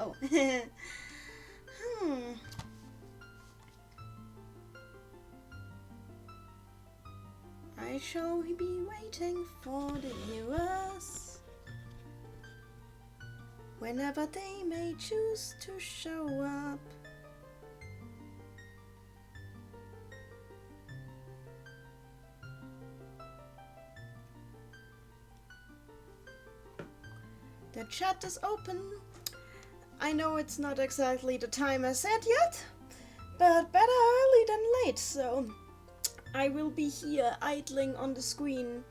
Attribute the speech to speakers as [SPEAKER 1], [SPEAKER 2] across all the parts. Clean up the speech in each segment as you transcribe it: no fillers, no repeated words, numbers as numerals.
[SPEAKER 1] Oh. I shall be waiting for the viewers whenever they may choose to show up. The chat is open. I know it's not exactly the time I said yet, but better early than late, so I will be here idling on the screen.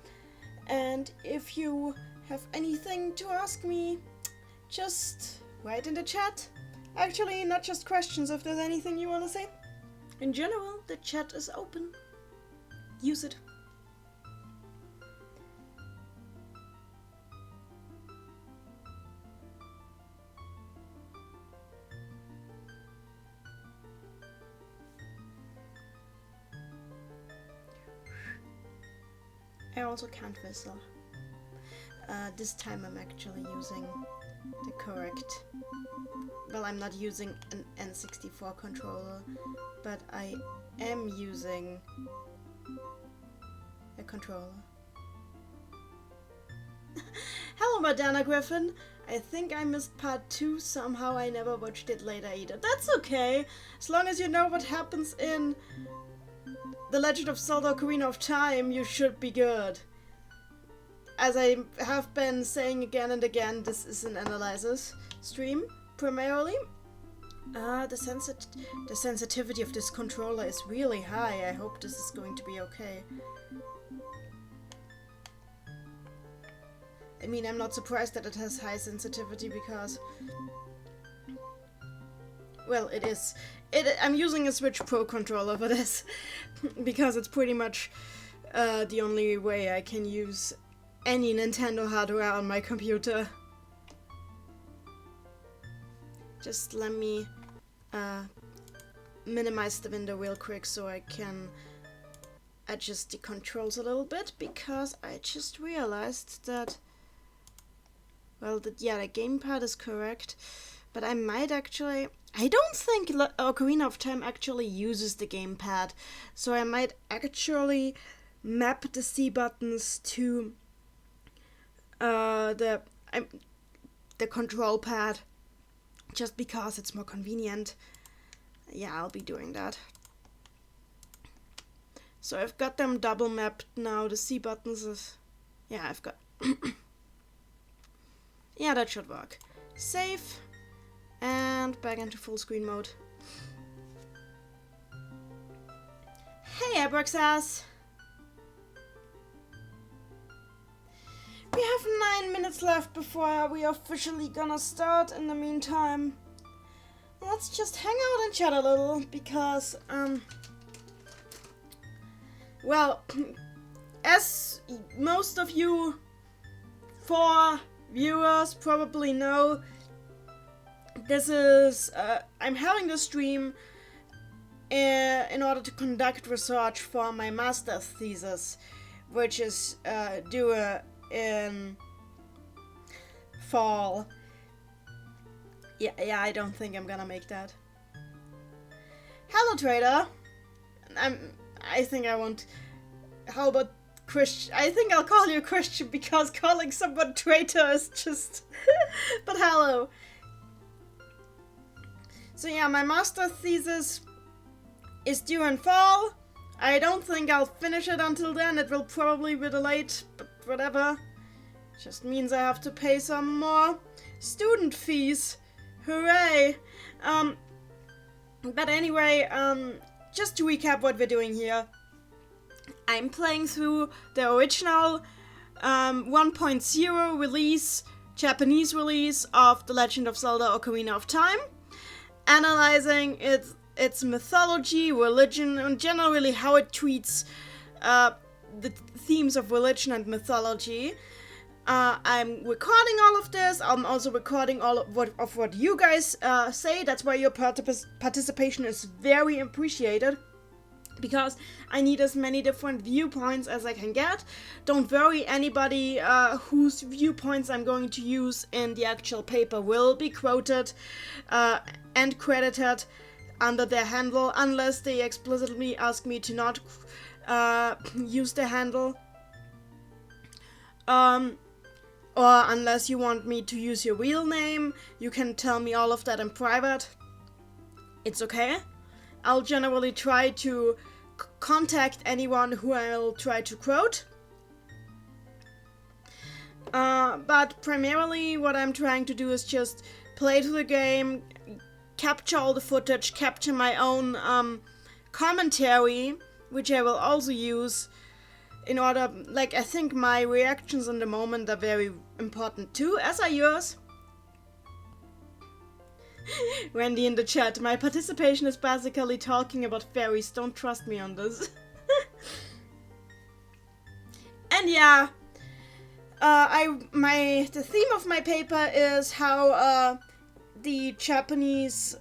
[SPEAKER 1] And if you have anything to ask me, just write in the chat. Actually, not just questions, if there's anything you want to say. In general, the chat is open. Use it. I also can't whistle. This time I'm actually using the correct... Well, I'm not using an N64 controller, but I am using a controller. Hello, Madonna Griffin! I think I missed part 2, somehow I never watched it later either. That's okay, as long as you know what happens in The Legend of Zelda Ocarina of Time, you should be good. As I have been saying again and again, this is an analysis stream, primarily. The sensitivity of this controller is really high. I hope this is going to be okay. I mean, I'm not surprised that it has high sensitivity because... Well, it is. I'm using a Switch Pro controller for this, because it's pretty much the only way I can use any Nintendo hardware on my computer. Just let me minimize the window real quick so I can adjust the controls a little bit, because I just realized that, well, the gamepad is correct, but I might actually... I don't think Ocarina of Time actually uses the gamepad, so I might actually map the C buttons to the control pad, just because it's more convenient. Yeah, I'll be doing that. So I've got them double mapped now. The C buttons is... Yeah, I've got... Yeah, that should work. Save. And back into full screen mode. Hey, Abraxas! We have 9 minutes left before we are officially gonna start. In the meantime, let's just hang out and chat a little, because, well, as most of you 4 viewers probably know, this is, I'm having this stream in order to conduct research for my master's thesis, which is due in fall. Yeah, I don't think I'm gonna make that. Hello, trader. I think I won't. How about Christian? I think I'll call you Christian, because calling someone traitor is just... But hello. So yeah, my master's thesis is due in fall. I don't think I'll finish it until then. It will probably be delayed, but whatever. Just means I have to pay some more student fees. Hooray! But anyway, just to recap what we're doing here. I'm playing through the original 1.0 release, Japanese release of The Legend of Zelda Ocarina of Time. Analyzing its mythology, religion, and generally how it treats the themes of religion and mythology. I'm recording all of this. I'm also recording all of what you guys say. That's why your participation is very appreciated. because I need as many different viewpoints as I can get. Don't worry, anybody whose viewpoints I'm going to use in the actual paper will be quoted and credited under their handle, unless they explicitly ask me to not use their handle. Or unless you want me to use your real name, you can tell me all of that in private. It's okay. I'll generally try to contact anyone who I'll try to quote. But primarily what I'm trying to do is just play through the game, capture all the footage, capture my own commentary, which I will also use in order, like, I think my reactions in the moment are very important too, as are yours. Wendy in the chat, my participation is basically talking about fairies, don't trust me on this. And yeah, the theme of my paper is how the Japanese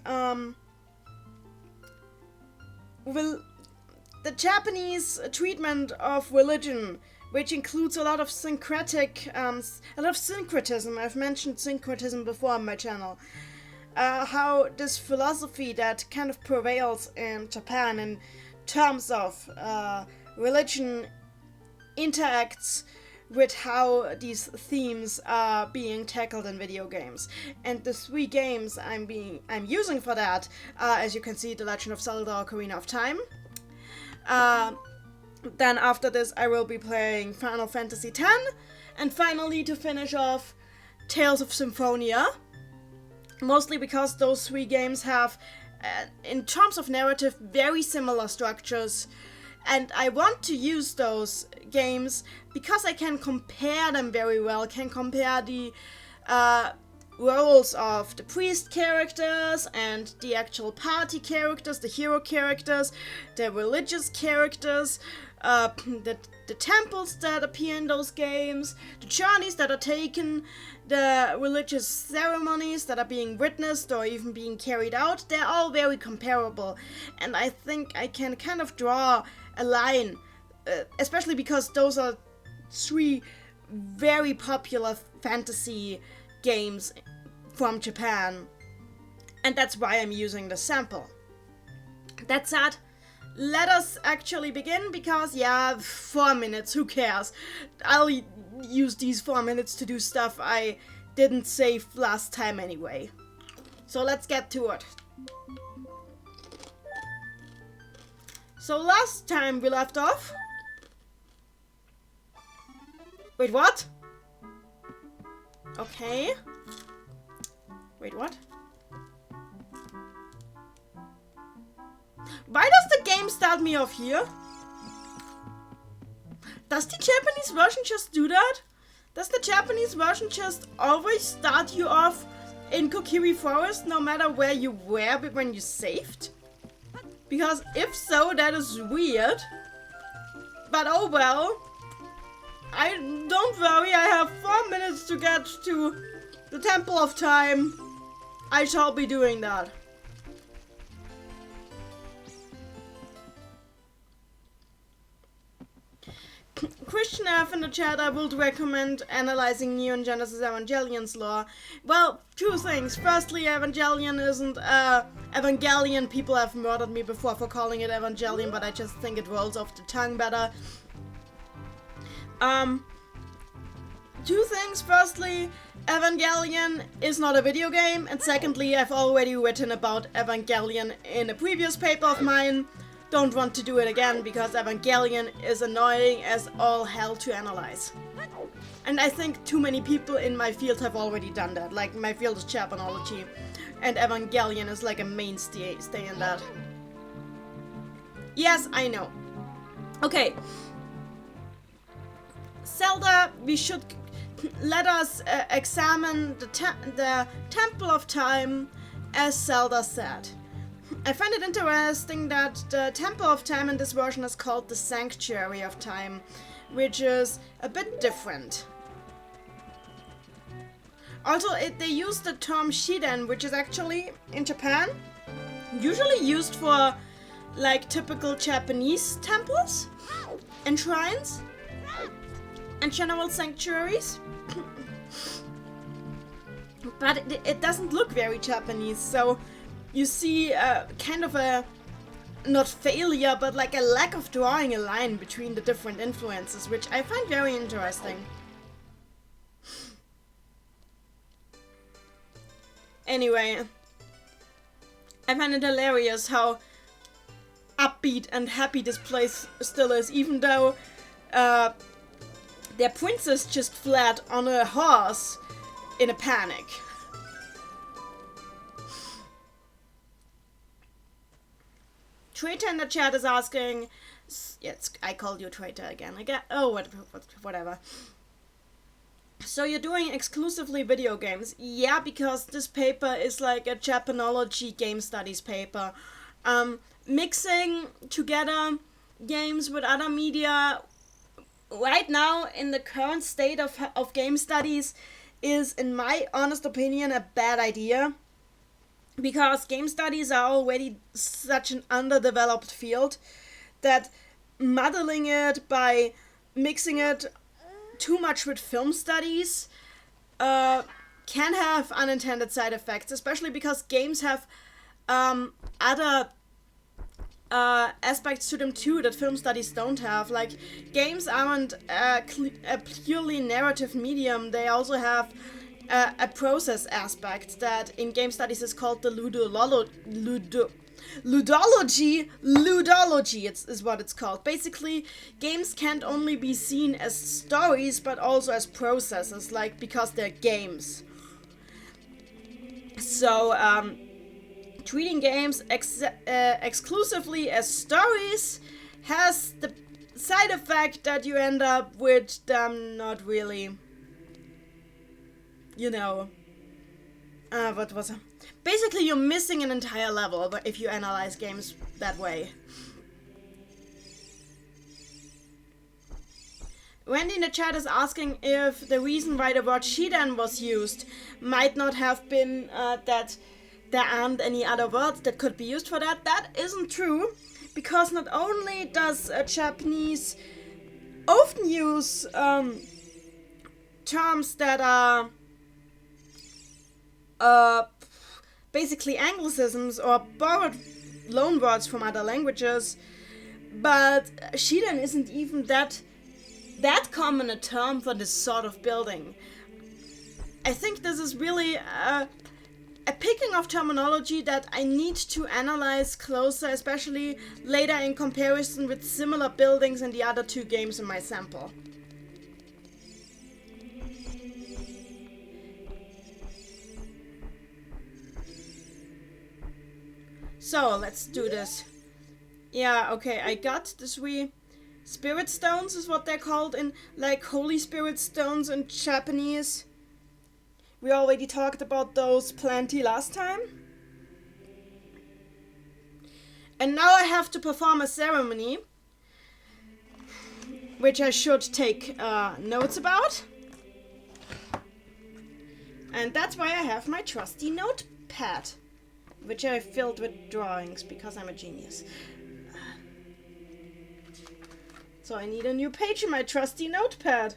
[SPEAKER 1] treatment of religion, which includes a lot of syncretism. I've mentioned syncretism before on my channel. How this philosophy that kind of prevails in Japan in terms of religion interacts with how these themes are being tackled in video games. And the 3 games I'm using for that are, as you can see, The Legend of Zelda: Ocarina of Time. Then after this I will be playing Final Fantasy X, and finally to finish off Tales of Symphonia. Mostly because those 3 games have, in terms of narrative, very similar structures. And I want to use those games because I can compare them very well. Can compare the roles of the priest characters and the actual party characters, the hero characters, the religious characters, the temples that appear in those games, the journeys that are taken, the religious ceremonies that are being witnessed or even being carried out. They're all very comparable, and I think I can kind of draw a line, especially because those are 3 very popular fantasy games from Japan, and that's why I'm using the sample. That said, let us actually begin, because yeah, 4 minutes, who cares? I'll use these 4 minutes to do stuff I didn't save last time anyway. So let's get to it. So last time we left off... Wait, what? Okay. Wait, what? Why does the game start me off here? Does the Japanese version just do that? Does the Japanese version just always start you off in Kokiri Forest no matter where you were when you saved? Because if so, that is weird. But oh well. Don't worry, I have 4 minutes to get to the Temple of Time. I shall be doing that. Christian F in the chat, I would recommend analyzing Neon Genesis Evangelion's lore. Well, 2 things. Firstly, Evangelion isn't Evangelion. People have murdered me before for calling it Evangelion, but I just think it rolls off the tongue better. 2 things. Firstly, Evangelion is not a video game, and secondly, I've already written about Evangelion in a previous paper of mine. Don't want to do it again, because Evangelion is annoying as all hell to analyze. And I think too many people in my field have already done that. Like, my field is Japanology, and Evangelion is like a mainstay in that. Yes, I know. Okay. Zelda, we should... Let us examine the Temple of Time, as Zelda said. I find it interesting that the Temple of Time in this version is called the Sanctuary of Time, which is a bit different. Also, they use the term Shiden, which is actually, in Japan, usually used for, like typical Japanese temples and shrines and general sanctuaries. But it doesn't look very Japanese, so you see kind of a, not failure, but like a lack of drawing a line between the different influences, which I find very interesting. Anyway, I find it hilarious how upbeat and happy this place still is, even though their princess just fled on a horse in a panic. Traitor in the chat is asking, yes, I called you traitor again. Oh, whatever. So you're doing exclusively video games? Yeah, because this paper is like a Japanology game studies paper. Mixing together games with other media right now in the current state of game studies is, in my honest opinion, a bad idea. Because game studies are already such an underdeveloped field that muddling it by mixing it too much with film studies can have unintended side effects, especially because games have other aspects to them too that film studies don't have. Like, games aren't a purely narrative medium, they also have a process aspect that in game studies is called the ludology is what it's called. Basically, games can't only be seen as stories but also as processes, like, because they're games. So treating games exclusively as stories has the side effect that you end up with them not really, you know, what was it? Basically, you're missing an entire level if you analyze games that way. Wendy in the chat is asking if the reason why the word Shidan was used might not have been that there aren't any other words that could be used for that. That isn't true, because not only does Japanese often use terms that are basically anglicisms or borrowed loanwords from other languages, but Shidan isn't even that common a term for this sort of building. I think this is really a picking of terminology that I need to analyze closer, especially later in comparison with similar buildings in the other two games in my sample. So, let's do this. Yeah, okay, I got the 3 spirit stones is what they're called in, like, holy spirit stones in Japanese. We already talked about those plenty last time. And now I have to perform a ceremony, which I should take notes about. And that's why I have my trusty notepad, which I filled with drawings because I'm a genius. So I need a new page in my trusty notepad.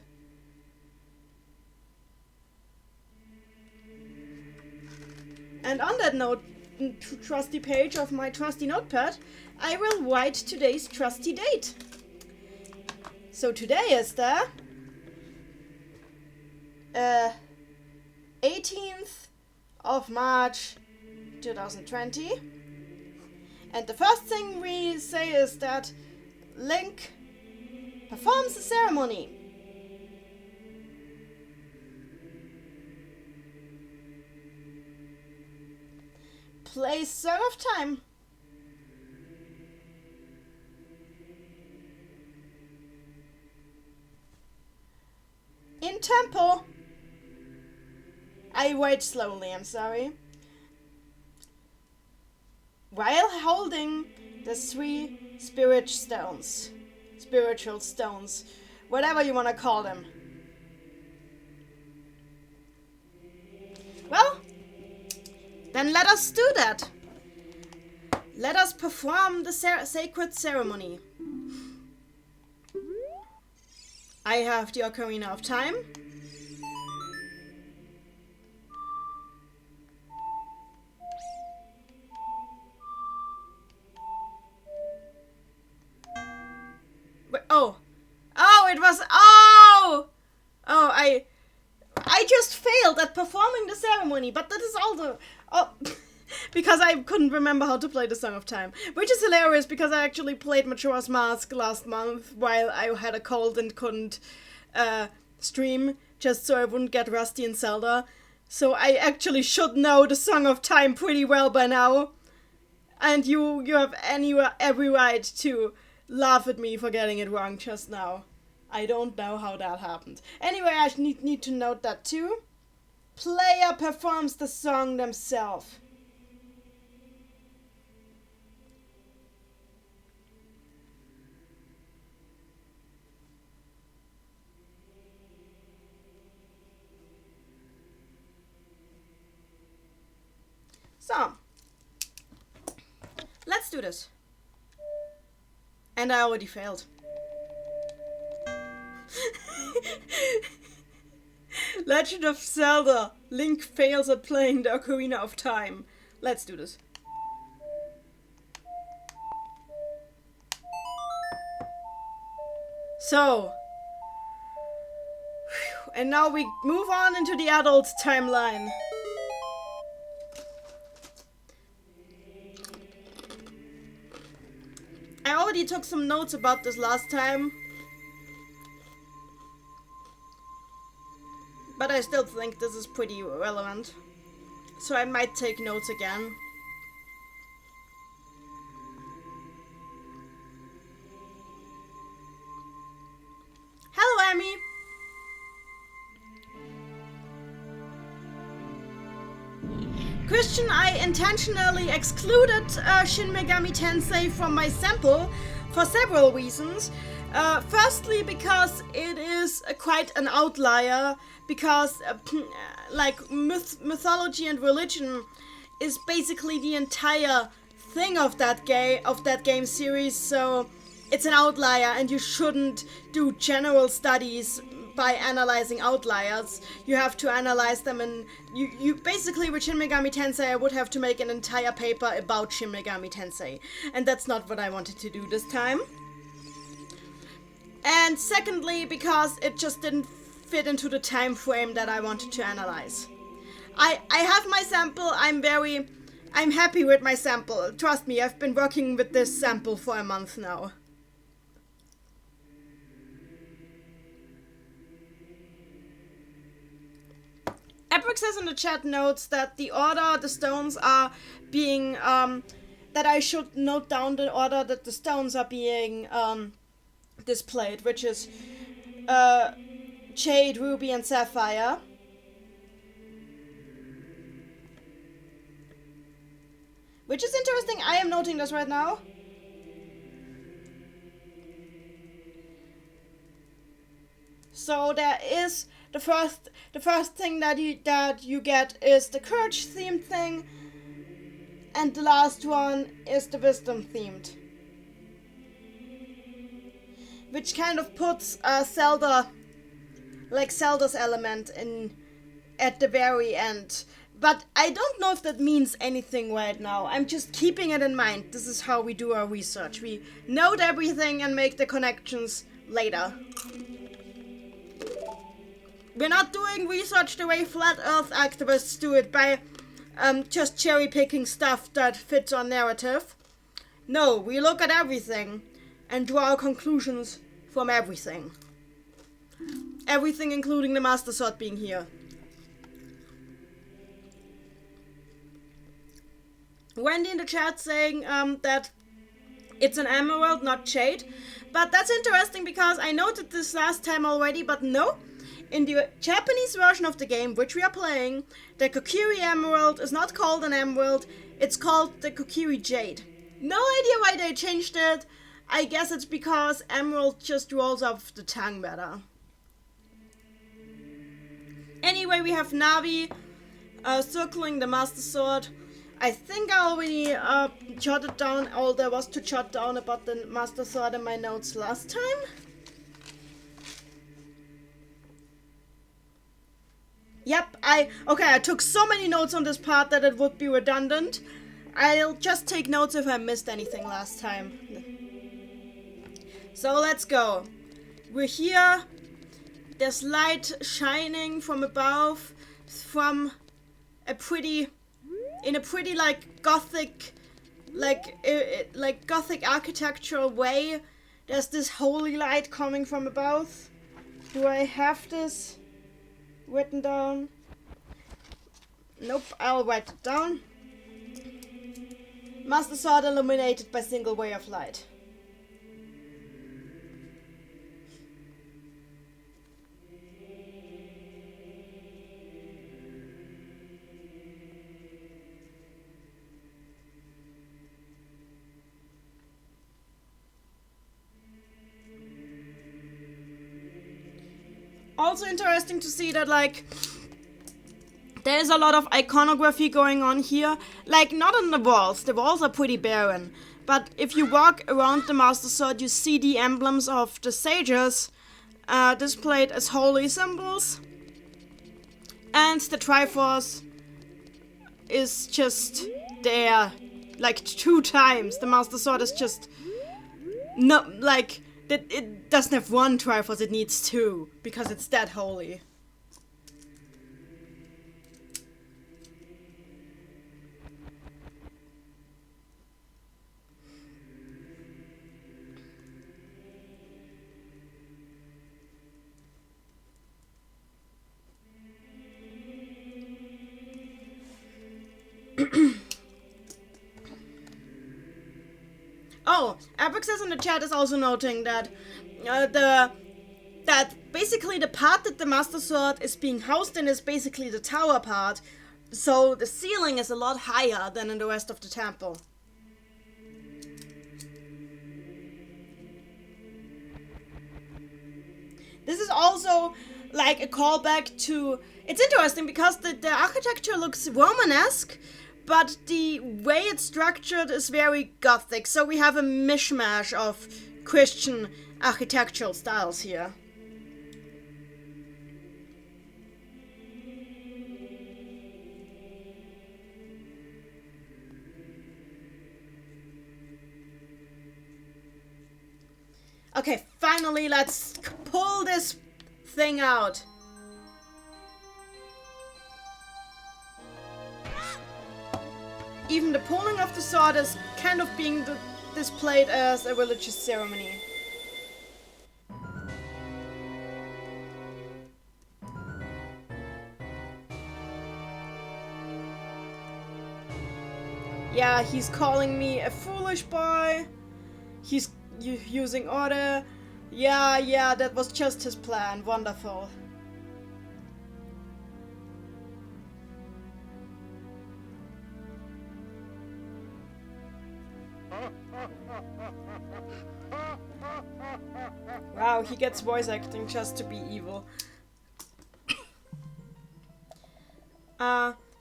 [SPEAKER 1] And on that trusty page of my trusty notepad, I will write today's trusty date. So today is the 18th of March 2020. And the first thing we say is that Link performs the ceremony. Play Song of Time. In tempo. I wait slowly, I'm sorry. While holding the 3 spiritual stones, whatever you want to call them. Well, then let us do that. Let us perform the sacred ceremony. I have the Ocarina of Time. Wait, oh, it was, I just failed at performing the ceremony, but that is also, because I couldn't remember how to play the Song of Time, which is hilarious because I actually played Majora's Mask last month while I had a cold and couldn't stream, just so I wouldn't get rusty in Zelda. So I actually should know the Song of Time pretty well by now. And you have every right to laugh at me for getting it wrong just now. I don't know how that happened. Anyway, I need to note that too. Player performs the song themselves. So, let's do this. And I already failed. Legend of Zelda. Link fails at playing the Ocarina of Time. Let's do this. So. And now we move on into the adult timeline. I already took some notes about this last time. But I still think this is pretty relevant. So I might take notes again. Hello, Amy! Christian, I intentionally excluded Shin Megami Tensei from my sample for several reasons. Firstly, because it is quite an outlier, because like mythology and religion is basically the entire thing of that game series, so it's an outlier and you shouldn't do general studies by analyzing outliers. You have to analyze them, and you basically with Shin Megami Tensei I would have to make an entire paper about Shin Megami Tensei, and that's not what I wanted to do this time. And secondly, because it just didn't fit into the time frame that I wanted to analyze. I have my sample. I'm happy with my sample. Trust me, I've been working with this sample for a month now. Epic says in the chat notes that the order the stones are being, that I should note down the order that the stones are being displayed, which is Jade, Ruby, and Sapphire. Which is interesting. I am noting this right now. So there is the first thing that you get is the courage themed thing, and the last one is the wisdom themed, which kind of puts Zelda, like Zelda's element in at the very end. But I don't know if that means anything right now. I'm just keeping it in mind. This is how we do our research. We note everything and make the connections later. We're not doing research the way flat earth activists do it by just cherry picking stuff that fits our narrative. No, we look at everything and draw our conclusions from everything. Everything including the Master Sword being here. Wendy in the chat saying that it's an emerald, not jade. But that's interesting because I noted this last time already, but no. In the Japanese version of the game, which we are playing, the Kokiri Emerald is not called an emerald, it's called the Kokiri Jade. No idea why they changed it. I guess it's because emerald just rolls off the tongue better. Anyway, we have Navi circling the Master Sword. I think I already jotted down all there was to jot down about the Master Sword in my notes last time. Yep, I took so many notes on this part that it would be redundant. I'll just take notes if I missed anything last time. So let's go. We're here. There's light shining from above, from a pretty like gothic, like gothic architectural way. There's this holy light coming from above. Do I have this written down? Nope, I'll write it down. Master Sword illuminated by single way of light. Also interesting to see that, like, there's a lot of iconography going on here. Like, not on the walls. The walls are pretty barren. But if you walk around the Master Sword, you see the emblems of the sages displayed as holy symbols. And the Triforce is just there, like, 2 times. The Master Sword is just not, like, it doesn't have 1 Triforce, it needs 2, because it's that holy. Oh, Apex in the chat is also noting that that basically the part that the Master Sword is being housed in is basically the tower part, so the ceiling is a lot higher than in the rest of the temple. This is also like a callback to... It's interesting because the architecture looks Romanesque, but the way it's structured is very Gothic, so we have a mishmash of Christian architectural styles here. Okay, finally, let's pull this thing out. Even the pulling of the sword is kind of being displayed as a religious ceremony. Yeah, he's calling me a foolish boy. He's using order. Yeah, that was just his plan. Wonderful. Wow, he gets voice acting just to be evil.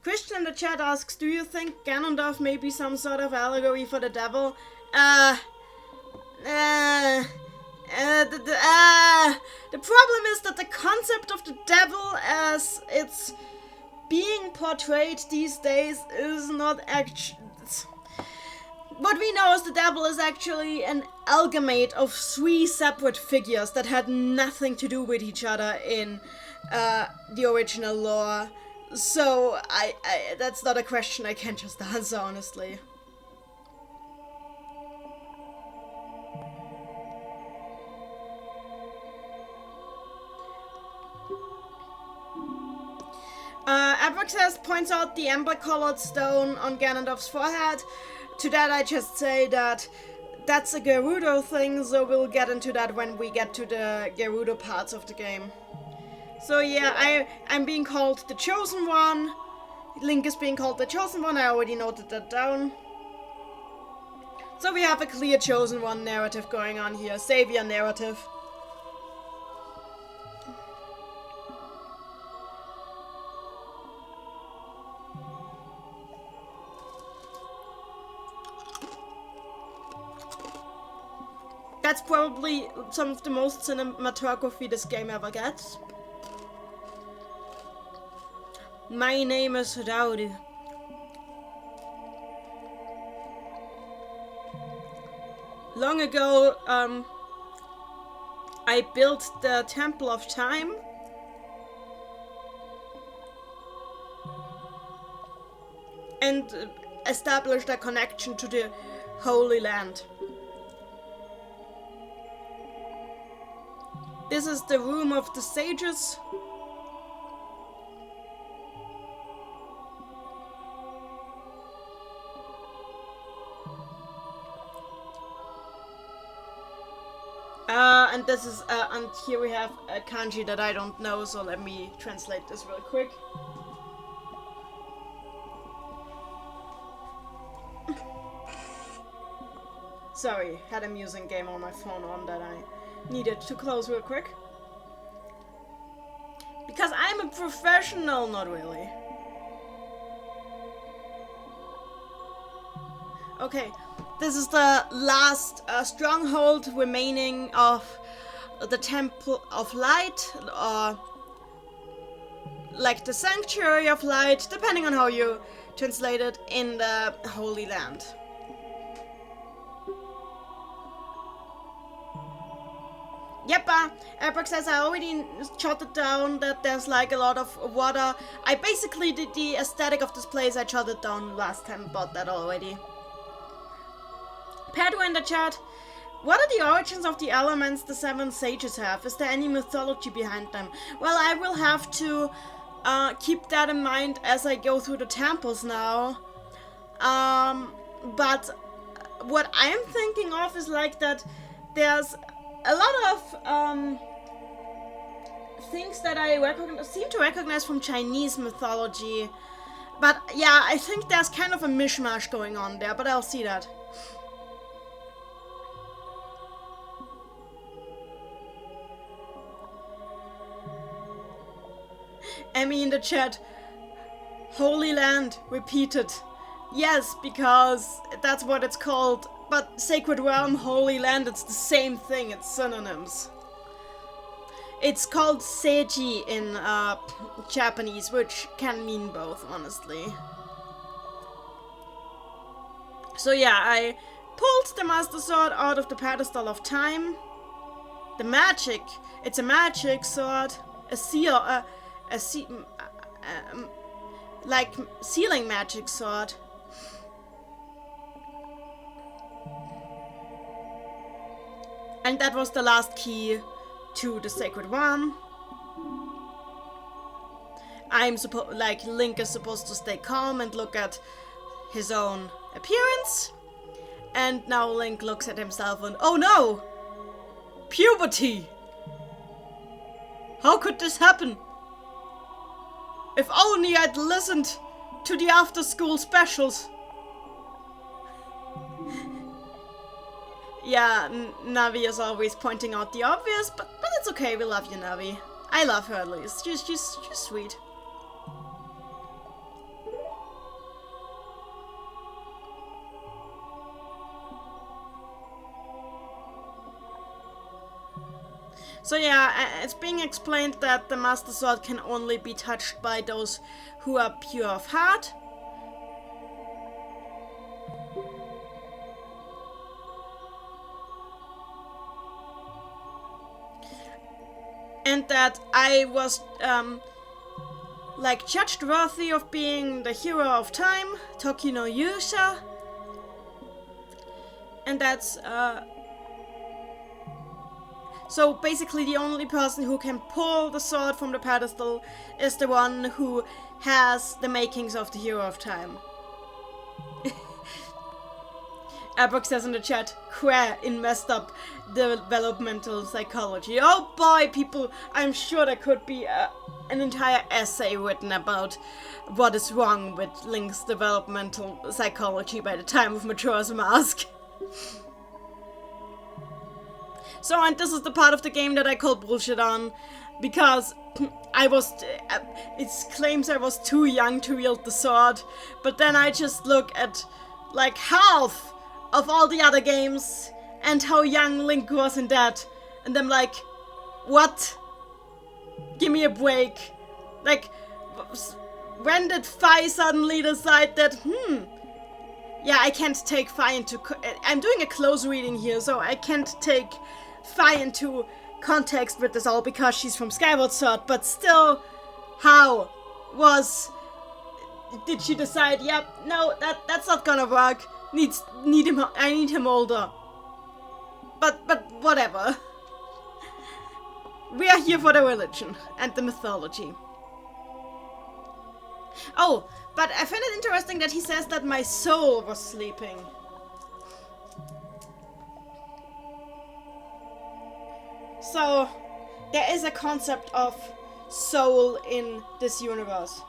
[SPEAKER 1] Christian in the chat asks, do you think Ganondorf may be some sort of allegory for the devil? The problem is that the concept of the devil as it's being portrayed these days is not actually... What we know is the devil is actually an amalgamate of 3 separate figures that had nothing to do with each other in the original lore. So, that's not a question I can just answer, honestly. Abraxas points out the amber-colored stone on Ganondorf's forehead. To that I just say that that's a Gerudo thing, so we'll get into that when we get to the Gerudo parts of the game. So yeah, I'm being called the Chosen One. Link is being called the Chosen One, I already noted that down. So we have a clear Chosen One narrative going on here, Savior narrative. That's probably some of the most cinematography this game ever gets. My name is Theology. Long ago, I built the Temple of Time. And established a connection to the Holy Land. This is the room of the sages. And this is, and here we have a kanji that I don't know, so let me translate this real quick. Sorry, had a music game on my phone on that I needed to close real quick. Because I'm a professional, not really. Okay, this is the last stronghold remaining of the Temple of Light, or like the Sanctuary of Light, depending on how you translate it, in the Holy Land. Yep, Airbox says I already jotted down that there's like a lot of water. I basically did the aesthetic of this place, I jotted down last time about that already. Pedro in the chat, what are the origins of the elements the 7 sages have? Is there any mythology behind them? Well, I will have to keep that in mind as I go through the temples now. But what I'm thinking of is like that there's a lot of things that I seem to recognize from Chinese mythology. But yeah, I think there's kind of a mishmash going on there, but I'll see that. Emmy in the chat, Holy Land, repeated. Yes, because that's what it's called. But Sacred Realm, Holy Land, it's the same thing, it's synonyms. It's called Seiji in Japanese, which can mean both, honestly. So yeah, I pulled the Master Sword out of the pedestal of time. The magic, it's a magic sword, like sealing magic sword. And that was the last key to the Sacred Realm. Link is supposed to stay calm and look at his own appearance. And now Link looks at himself and, oh no! Puberty! How could this happen? If only I'd listened to the after-school specials. Yeah, Navi is always pointing out the obvious, but it's okay, we love you, Navi. I love her at least, she's sweet. So yeah, it's being explained that the Master Sword can only be touched by those who are pure of heart. And that I was, judged worthy of being the hero of time, Toki no Yusha. And that's, so basically the only person who can pull the sword from the pedestal is the one who has the makings of the hero of time. Airbox says in the chat, Queer in messed up developmental psychology. Oh boy, people, I'm sure there could be an entire essay written about what is wrong with Link's developmental psychology by the time of Majora's Mask. So, and this is the part of the game that I call bullshit on, because it claims I was too young to wield the sword, but then I just look at, like, half of all the other games, and how young Link was in that. And I'm like, what? Give me a break. Like, when did Fi suddenly decide that, yeah, I can't take Fi into... I'm doing a close reading here, so I can't take Fi into context with this all because she's from Skyward Sword, but still, how did she decide, yep, no, that's not gonna work, I need him older. But whatever. We are here for the religion and the mythology. Oh, but I find it interesting that he says that my soul was sleeping. So, there is a concept of soul in this universe.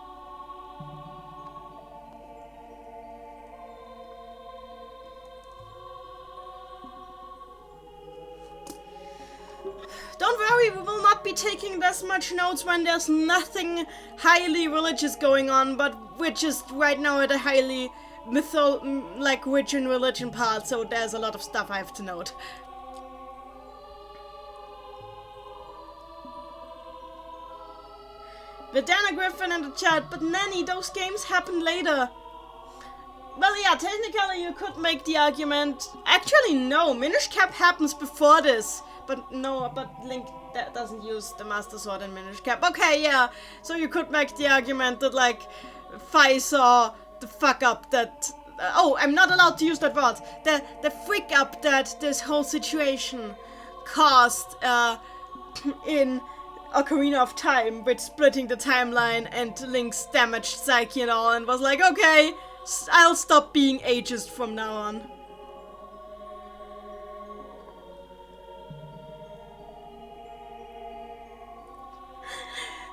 [SPEAKER 1] Don't worry, we will not be taking this much notes when there's nothing highly religious going on, but we're just right now at a highly witch and religion part, so there's a lot of stuff I have to note. Vidana Griffin in the chat, but Nanny, those games happen later. Well, yeah, technically you could make the argument. Actually, no, Minish Cap happens before this. But no, but Link doesn't use the Master Sword in Minish Cap. Okay, yeah, so you could make the argument that, like, Fi saw the fuck up that... oh, I'm not allowed to use that word. The freak up that this whole situation caused in Ocarina of Time with splitting the timeline and Link's damaged psyche and all, and was like, okay, I'll stop being ageist from now on.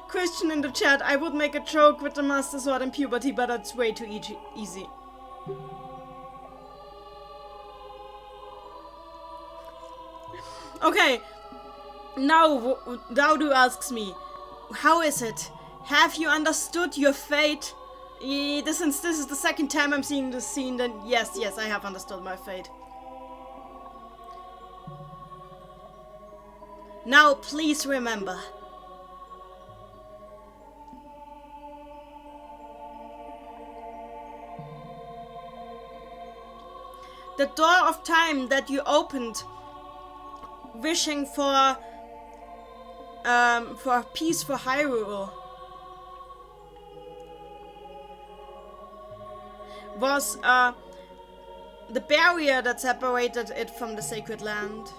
[SPEAKER 1] Christian in the chat, I would make a joke with the Master Sword in puberty, but that's way too easy. Okay, now Daudu asks me, how is it? Have you understood your fate? Since this is the second time I'm seeing this scene, then yes, I have understood my fate. Now please remember. The door of time that you opened, wishing for peace for Hyrule, was the barrier that separated it from the sacred land.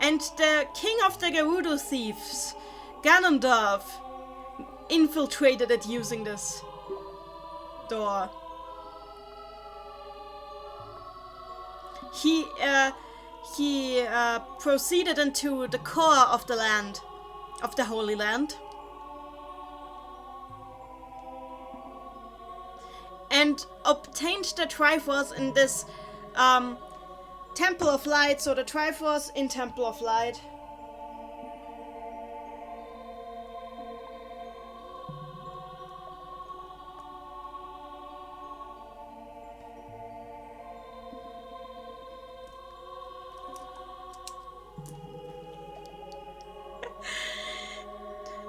[SPEAKER 1] And the king of the Gerudo thieves, Ganondorf, infiltrated it using this door. He proceeded into the core of the land, of the Holy Land, and obtained the Triforce in this Temple of Light, so the Triforce in Temple of Light.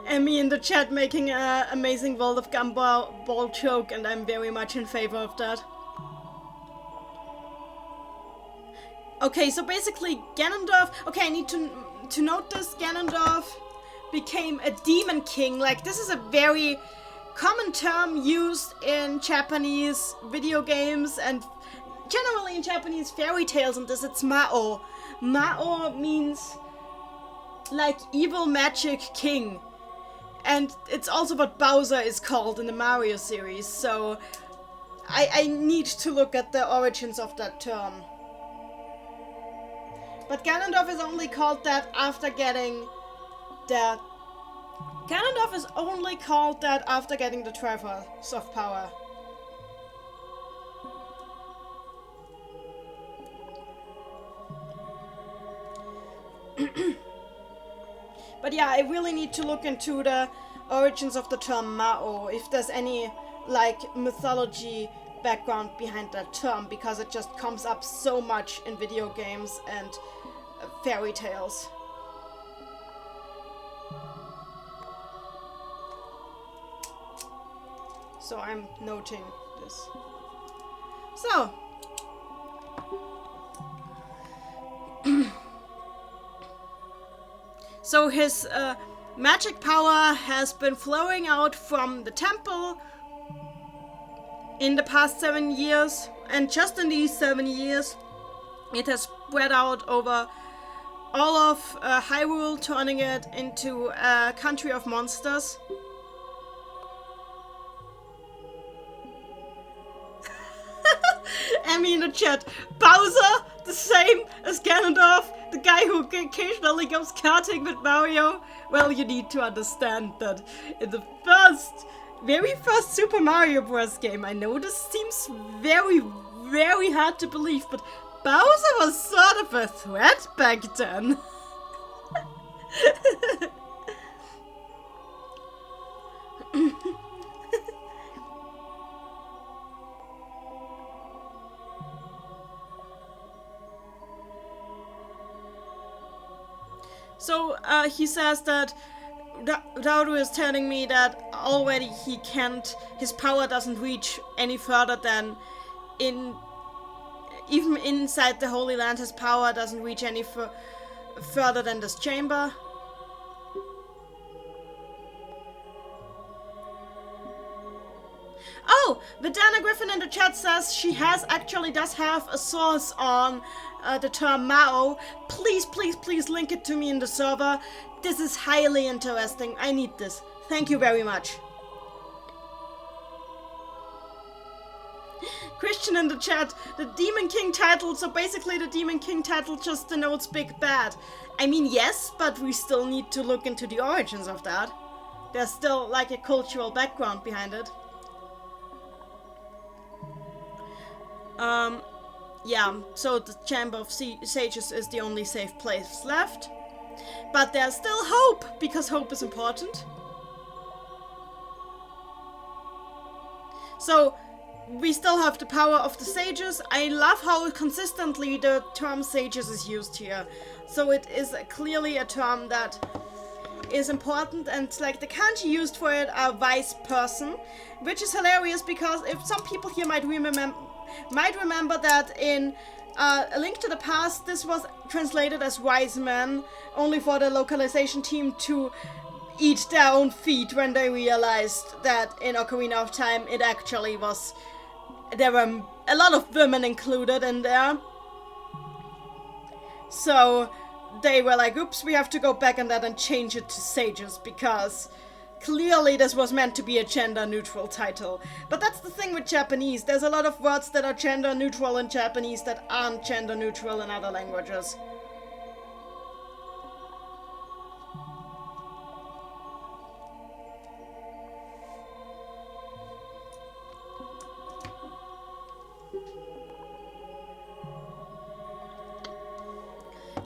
[SPEAKER 1] Emmy in the chat making an amazing World of Gumball joke, and I'm very much in favor of that. Okay, so basically Ganondorf... Okay, I need to note this. Ganondorf became a demon king. Like, this is a very common term used in Japanese video games and generally in Japanese fairy tales, and this, it's Mao. Mao means, like, evil magic king. And it's also what Bowser is called in the Mario series, so I need to look at the origins of that term. But Ganondorf is only called that after getting the... Ganondorf is only called that after getting the Triforce of Power. But yeah, I really need to look into the origins of the term Mao, if there's any, like, mythology background behind that term, because it just comes up so much in video games and fairy tales. So I'm noting this. So so his magic power has been flowing out from the temple in the past 7 years, and just in these 7 years it has spread out over all of Hyrule, turning it into a country of monsters. I mean, the chat, Bowser, the same as Ganondorf, the guy who occasionally goes karting with Mario. Well, you need to understand that in the very first Super Mario Bros. Game, I know this seems very, very hard to believe, but Bowser was sort of a threat back then. So he says that Daudu is telling me that already his power doesn't reach any further than even inside the Holy Land, his power doesn't reach any further than this chamber. Oh, Vidana Griffin in the chat says she does have a source on the term Mao. Please, please, please link it to me in the server. This is highly interesting. I need this. Thank you very much. Christian in the chat, the Demon King title, so basically the Demon King title just denotes big bad. I mean, yes, but we still need to look into the origins of that. There's still like a cultural background behind it. Yeah, so the Chamber of Sages is the only safe place left. But there's still hope, because hope is important. So, we still have the power of the sages. I love how consistently the term sages is used here. So it is clearly a term that is important, and like the kanji used for it are wise person, which is hilarious because if some people here might remember that in A Link to the Past this was translated as wise man, only for the localization team to eat their own feet when they realized that in Ocarina of Time it actually was, there were a lot of women included in there. So they were like, oops, we have to go back on that and change it to sages, because clearly this was meant to be a gender-neutral title. But that's the thing with Japanese. There's a lot of words that are gender-neutral in Japanese that aren't gender-neutral in other languages.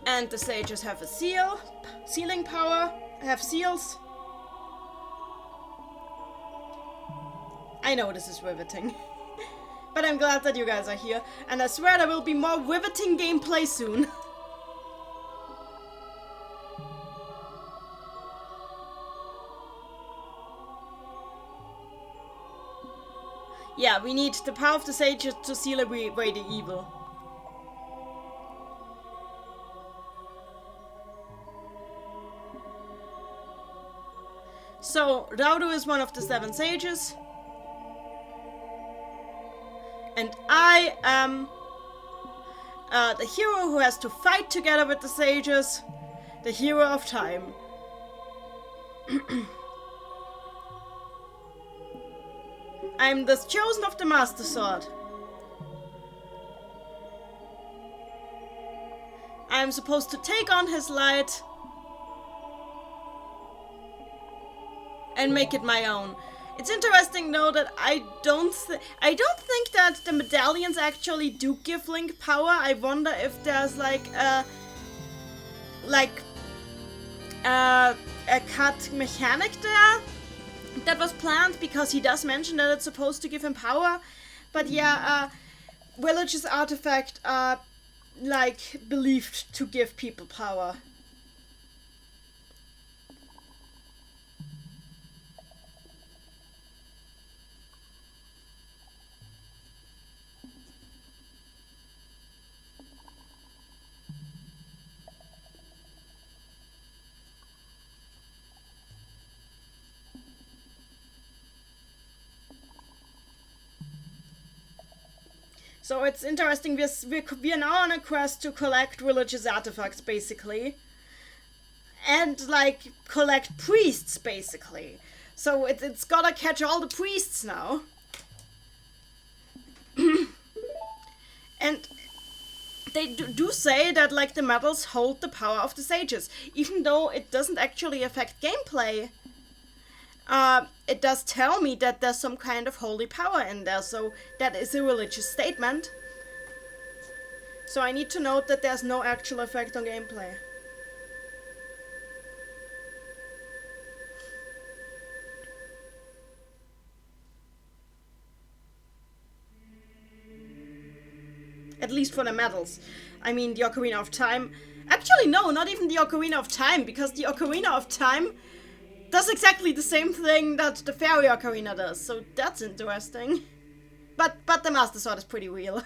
[SPEAKER 1] And the sages have a sealing power, have seals. I know this is riveting. But I'm glad that you guys are here, and I swear there will be more riveting gameplay soon. Yeah, we need the power of the sages to seal away the evil. So, Daudu is one of the 7 sages. And I am the hero who has to fight together with the sages. The hero of time. I'm the chosen of the Master Sword. I'm supposed to take on his light and make it my own. It's interesting though that I don't think that the medallions actually do give Link power. I wonder if there's like a cut mechanic there that was planned, because he does mention that it's supposed to give him power. But yeah, religious artifacts are, like, believed to give people power. So it's interesting, we're now on a quest to collect religious artifacts, basically. And, like, collect priests, basically. So it's gotta catch all the priests now. And they do say that, like, the medals hold the power of the sages. Even though it doesn't actually affect gameplay. It does tell me that there's some kind of holy power in there, so that is a religious statement. So I need to note that there's no actual effect on gameplay. At least for the medals. I mean, the Ocarina of Time... Actually, no, not even the Ocarina of Time, because the Ocarina of Time does exactly the same thing that the Fairy Ocarina does, so that's interesting. But the Master Sword is pretty real.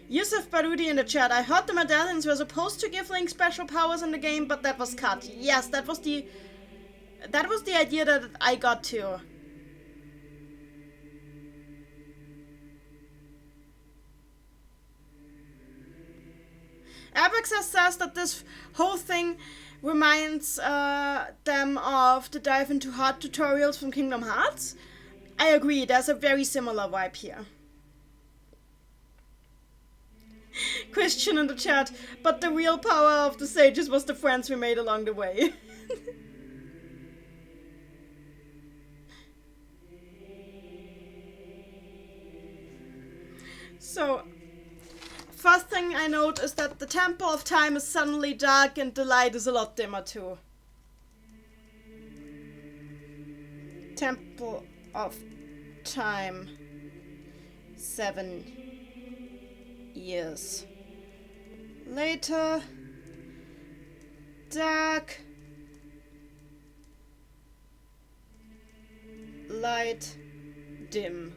[SPEAKER 1] Yusuf Barudi in the chat, I heard the medallions were supposed to give Link special powers in the game, but that was cut. Yes, that was the idea that I got too. Abaxas says that this whole thing reminds them of the dive into heart tutorials from Kingdom Hearts. I agree, there's a very similar vibe here. Christian in the chat, but the real power of the sages was the friends we made along the way. So... first thing I note is that the Temple of Time is suddenly dark and the light is a lot dimmer too. Temple of Time. 7 years later. Dark. Light. Dim.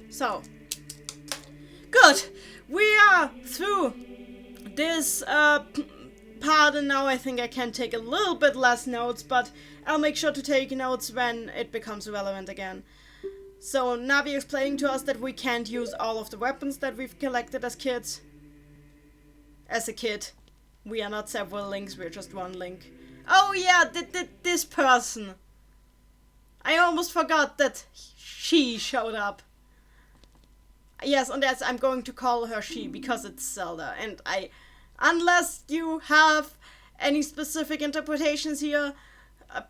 [SPEAKER 1] So. Good! We are through this part, and now I think I can take a little bit less notes, but I'll make sure to take notes when it becomes relevant again. So Navi explaining to us that we can't use all of the weapons that we've collected as kids. As a kid. We are not several links, we're just one link. Oh yeah, this person. I almost forgot that she showed up. Yes, and I'm going to call her she because it's Zelda, and unless you have any specific interpretations here,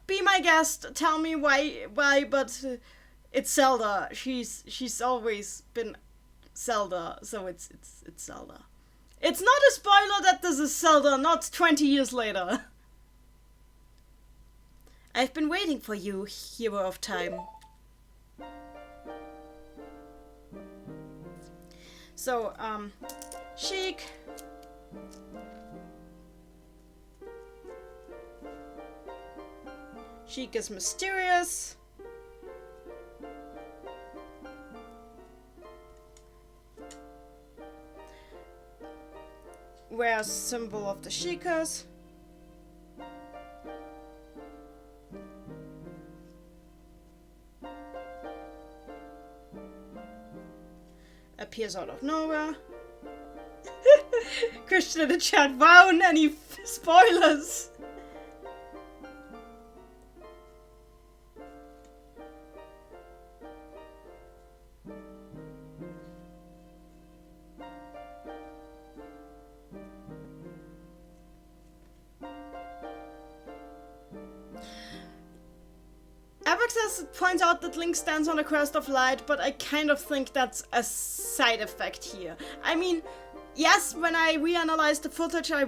[SPEAKER 1] be my guest, tell me why, but it's Zelda. She's always been Zelda, so it's Zelda. It's not a spoiler that this is Zelda, not 20 years later. I've been waiting for you, Hero of Time. So, Sheik. Sheik is mysterious. Wears symbol of the Sheikas. Appears out of nowhere. Christian in the chat, wow, any spoilers? Abaxas points out that Link stands on a crest of light, but I kind of think that's a side effect here. I mean, yes, when I reanalyze the footage, I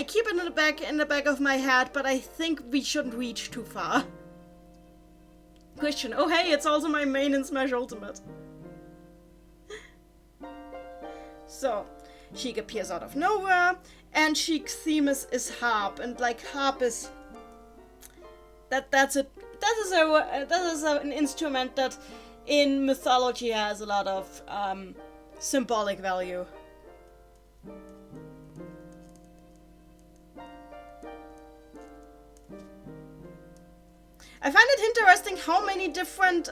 [SPEAKER 1] keep it in the back of my head, but I think we shouldn't reach too far. Question. Oh hey, it's also my main in Smash Ultimate. So, Sheik appears out of nowhere, and Sheik's theme is harp, and like harp is that is an instrument that in mythology has a lot of symbolic value. I find it interesting how many different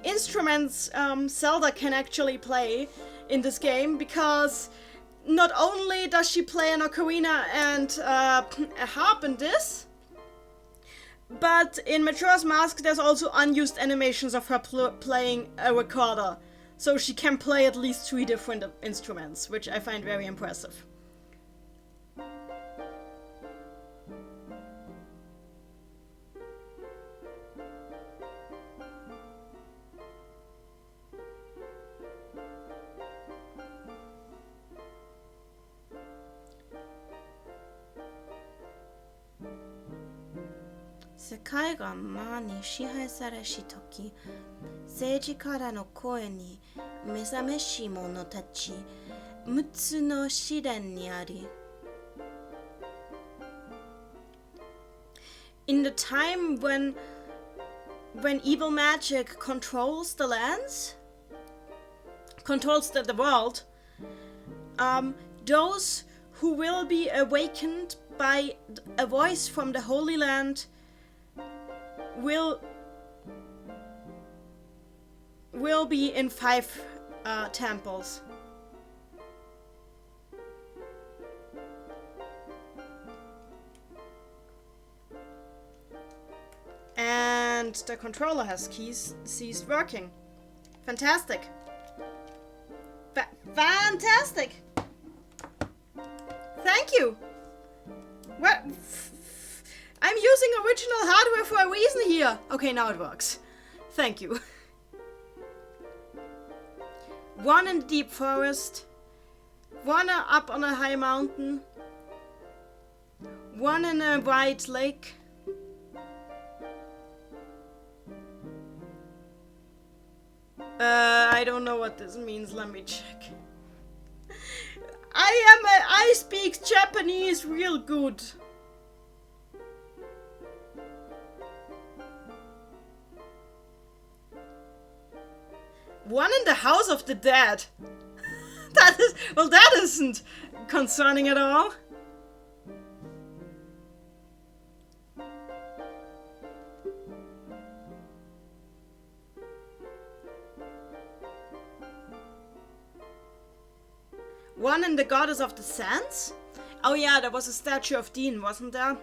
[SPEAKER 1] instruments Zelda can actually play in this game, because not only does she play an ocarina and a harp in this, but in Majora's Mask there's also unused animations of her playing a recorder, so she can play at least 3 different instruments, which I find very impressive. 世界が魔に支配されしとき、政治からの声に目覚めし者たち、6つの試練にあり。In the time when evil magic controls the lands, controls the world, those who will be awakened by a voice from the Holy Land will be in 5 temples. And the controller has ceased working. Fantastic. Fantastic. Thank you. What? I'm using original hardware for a reason here. Okay, now it works. Thank you. 1 in the deep forest, 1 up on a high mountain, 1 in a wide lake. I don't know what this means. Let me check. I speak Japanese real good. One in the House of the Dead. That isn't concerning at all. One in the Goddess of the Sands? Oh yeah, there was a statue of Dean, wasn't there?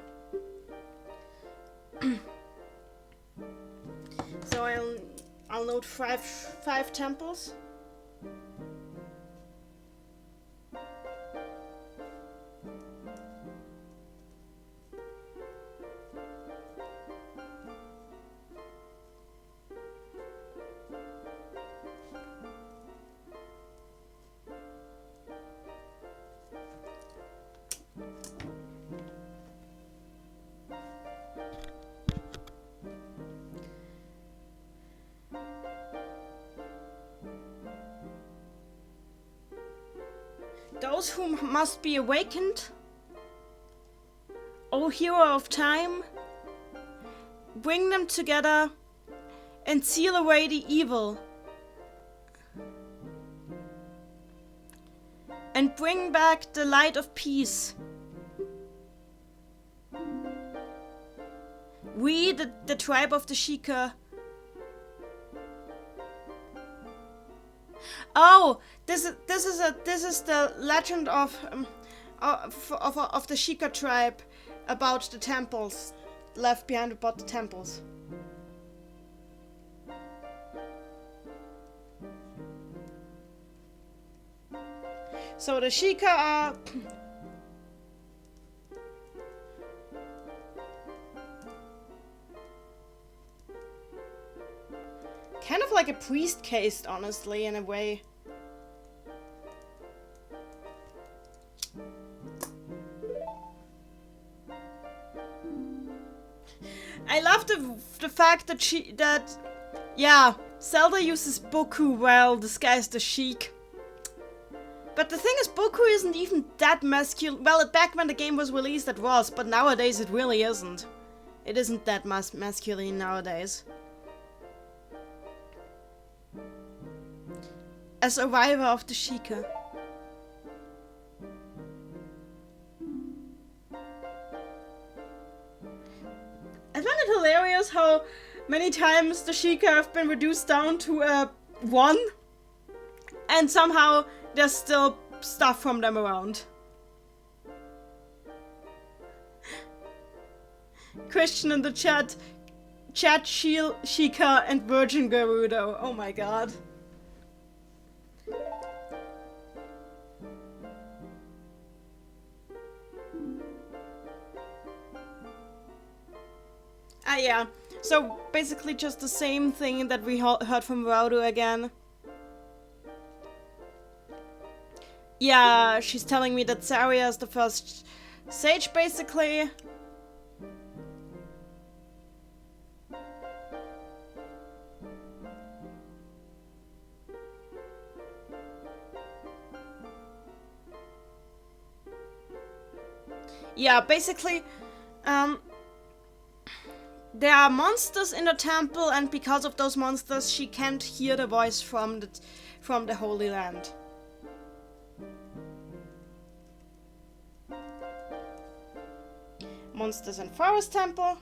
[SPEAKER 1] So I'll note 5 temples. Those who must be awakened, O hero of time, bring them together and seal away the evil, and bring back the light of peace. We, the tribe of the Sheikah. Oh, this is the legend of the Sheikah tribe about the temples left behind, about the temples. So the Sheikah are kind of like a priest caste, honestly, in a way. I love the fact that yeah, Zelda uses Boku well disguised as Sheik. But the thing is, Boku isn't even that masculine. Well, back when the game was released it was, but nowadays it really isn't. It isn't that masculine nowadays. A survivor of the Sheikah. I find it hilarious how many times the Sheikah have been reduced down to a 1, and somehow there's still stuff from them around. Christian in the chat Sheikah and Virgin Gerudo. Oh my god. Ah yeah, so basically just the same thing that we heard from Raudu again. Yeah, she's telling me that Saria is the first sage, basically. Yeah, basically, there are monsters in the temple, and because of those monsters, she can't hear the voice from the Holy Land. Monsters in Forest Temple.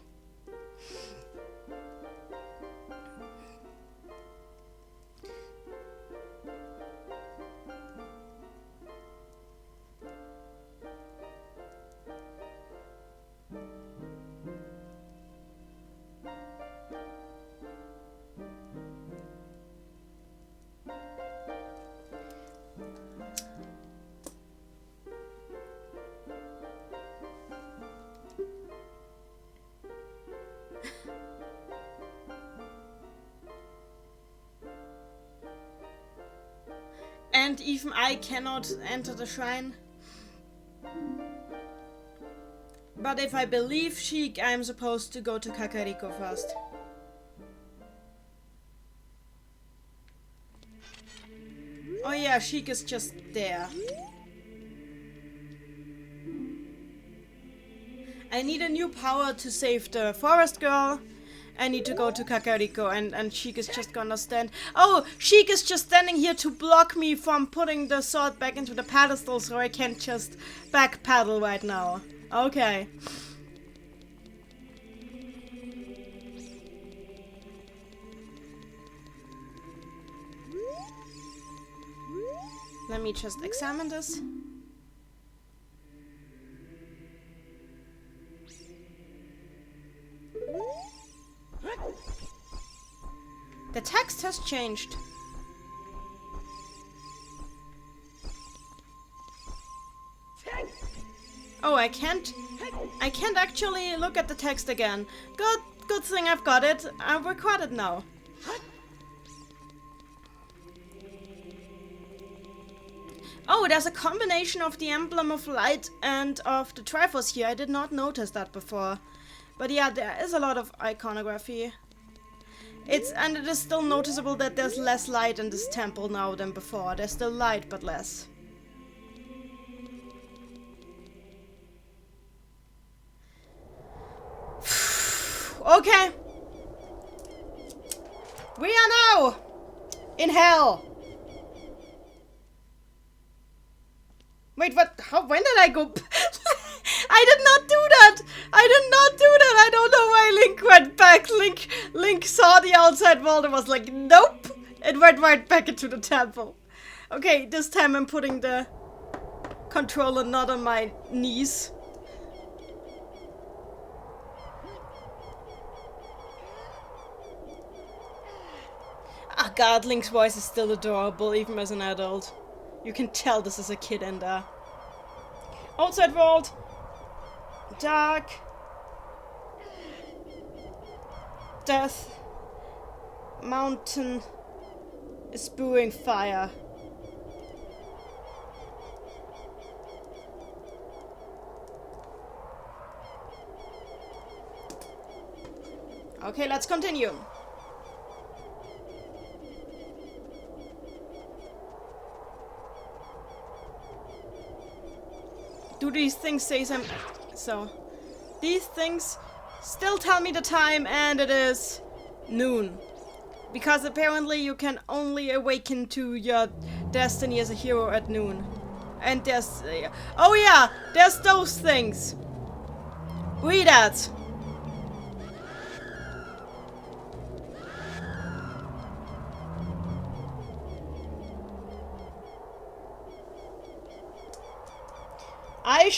[SPEAKER 1] And even I cannot enter the shrine. But if I believe Sheik, I'm supposed to go to Kakariko first. Oh yeah, Sheik is just there. I need a new power to save the forest girl. I need to go to Kakariko, and Sheik is just gonna stand. Oh, Sheik is just standing here to block me from putting the sword back into the pedestal, so I can't just back pedal right now. Okay. Let me just examine this. The text has changed. Oh, I can't actually look at the text again. Good thing I've got it. I've recorded now. Oh, there's a combination of the emblem of light and of the Triforce here. I did not notice that before. But yeah, there is a lot of iconography. And it is still noticeable that there's less light in this temple now than before. There's still light, but less. Okay. We are now in hell. Wait, what? When did I go? I did not do that! I did not do that! I don't know why Link went back. Link saw the outside world and was like, nope! It went right back into the temple. Okay, this time I'm putting the controller not on my knees. Ah god, Link's voice is still adorable, even as an adult. You can tell this is a kid in there. Outside world! Dark. Death. Mountain is spewing fire. Okay, let's continue. Do these things say something? So, these things still tell me the time, and it is noon. Because apparently you can only awaken to your destiny as a hero at noon. And there's... oh yeah! There's those things! Read that! I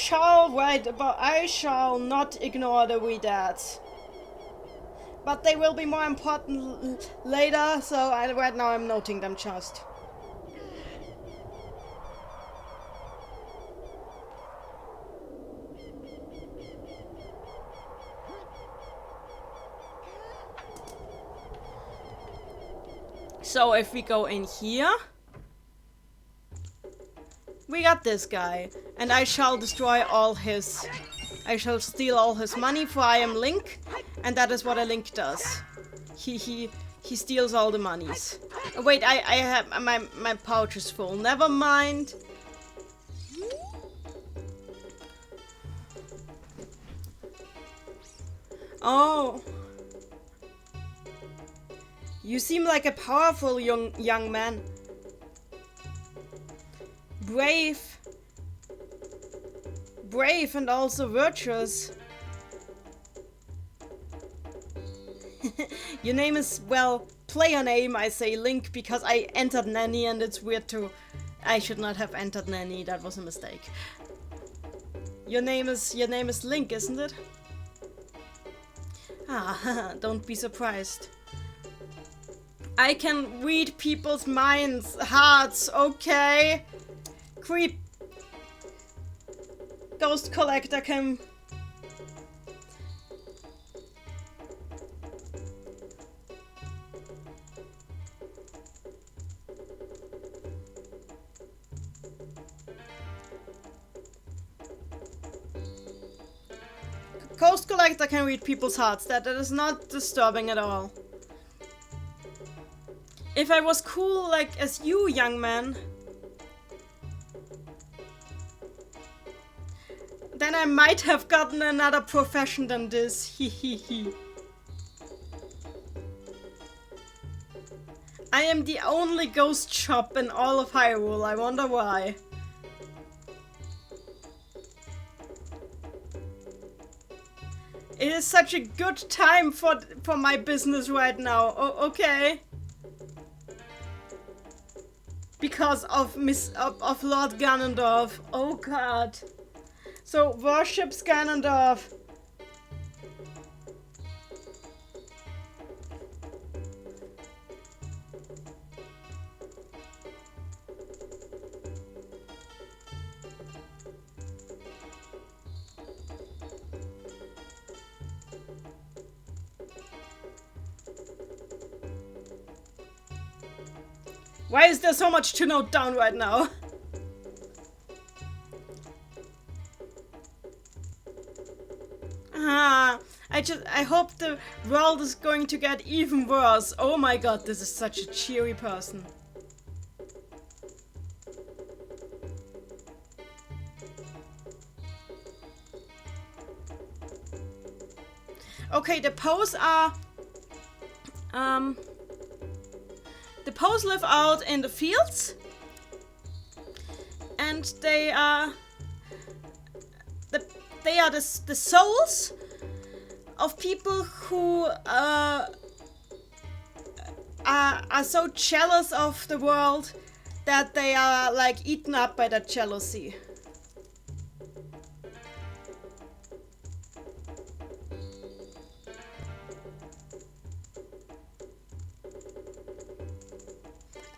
[SPEAKER 1] shall not ignore the read that. But they will be more important later, so right now I'm noting them just. So if we go in here, we got this guy, and I shall destroy all his... I shall steal all his money, for I am Link, and that is what a Link does. He steals all the monies. Oh, wait, I have... my pouch is full. Never mind. Oh. You seem like a powerful young man. Brave and also virtuous. Your name is, well, player name, I say Link, because I entered Nanny and it's weird to... I should not have entered Nanny, that was a mistake. Your name is Link, isn't it? Ah, don't be surprised. I can read people's minds, hearts, okay? Creep. Ghost collector can... Ghost collector can read people's hearts. That is not disturbing at all. If I was cool like as you, young man, then I might have gotten another profession than this. Hehehe. I am the only ghost shop in all of Hyrule. I wonder why. It is such a good time for my business right now. Okay. Because of Lord Ganondorf. Oh god. So worships Ganondorf. Why is there so much to note down right now? I hope the world is going to get even worse. Oh my god, this is such a cheery person. Okay, the Poes are... The Poes live out in the fields. And they are... They are the souls of people who are so jealous of the world that they are like eaten up by that jealousy.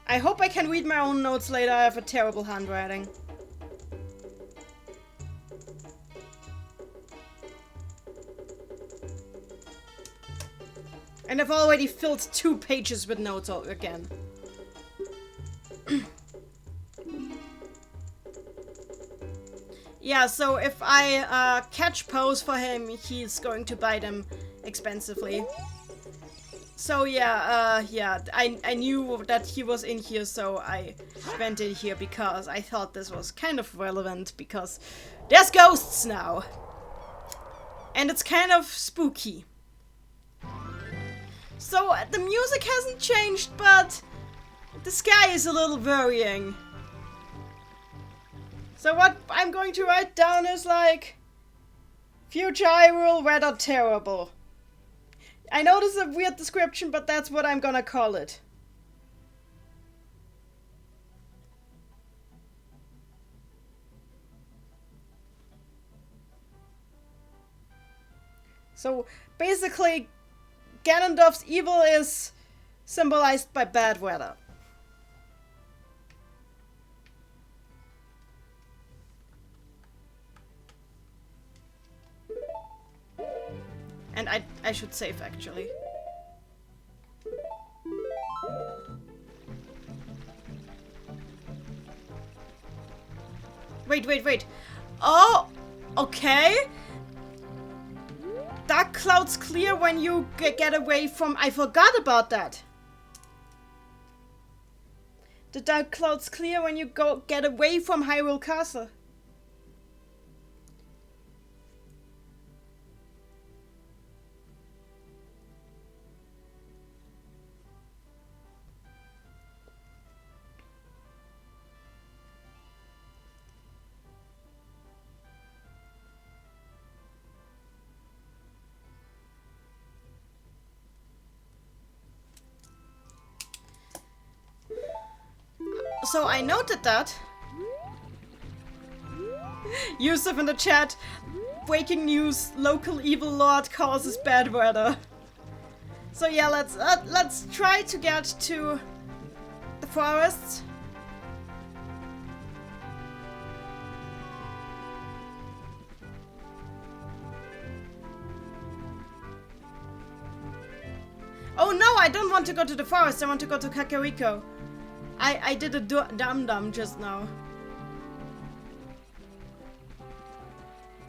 [SPEAKER 1] I hope I can read my own notes later. I have a terrible handwriting. And I've already filled 2 pages with notes again. Yeah, so if I catch Pose for him, he's going to buy them expensively. So yeah, I knew that he was in here, so I went in here because I thought this was kind of relevant, because there's ghosts now. And it's kind of spooky. So the music hasn't changed, but the sky is a little worrying. So what I'm going to write down is like, future Hyrule weather terrible. I know this is a weird description, but that's what I'm gonna call it. So basically, Ganondorf's evil is symbolized by bad weather. And I should save, actually. Wait. Oh, okay. Dark clouds clear when you get away from... I forgot about that. The dark clouds clear when you get away from Hyrule Castle. So I noted that. Yusuf in the chat. Breaking news: local evil lord causes bad weather. So yeah, let's try to get to the forests. Oh no, I don't want to go to the forest. I want to go to Kakariko. I did a dum-dum just now.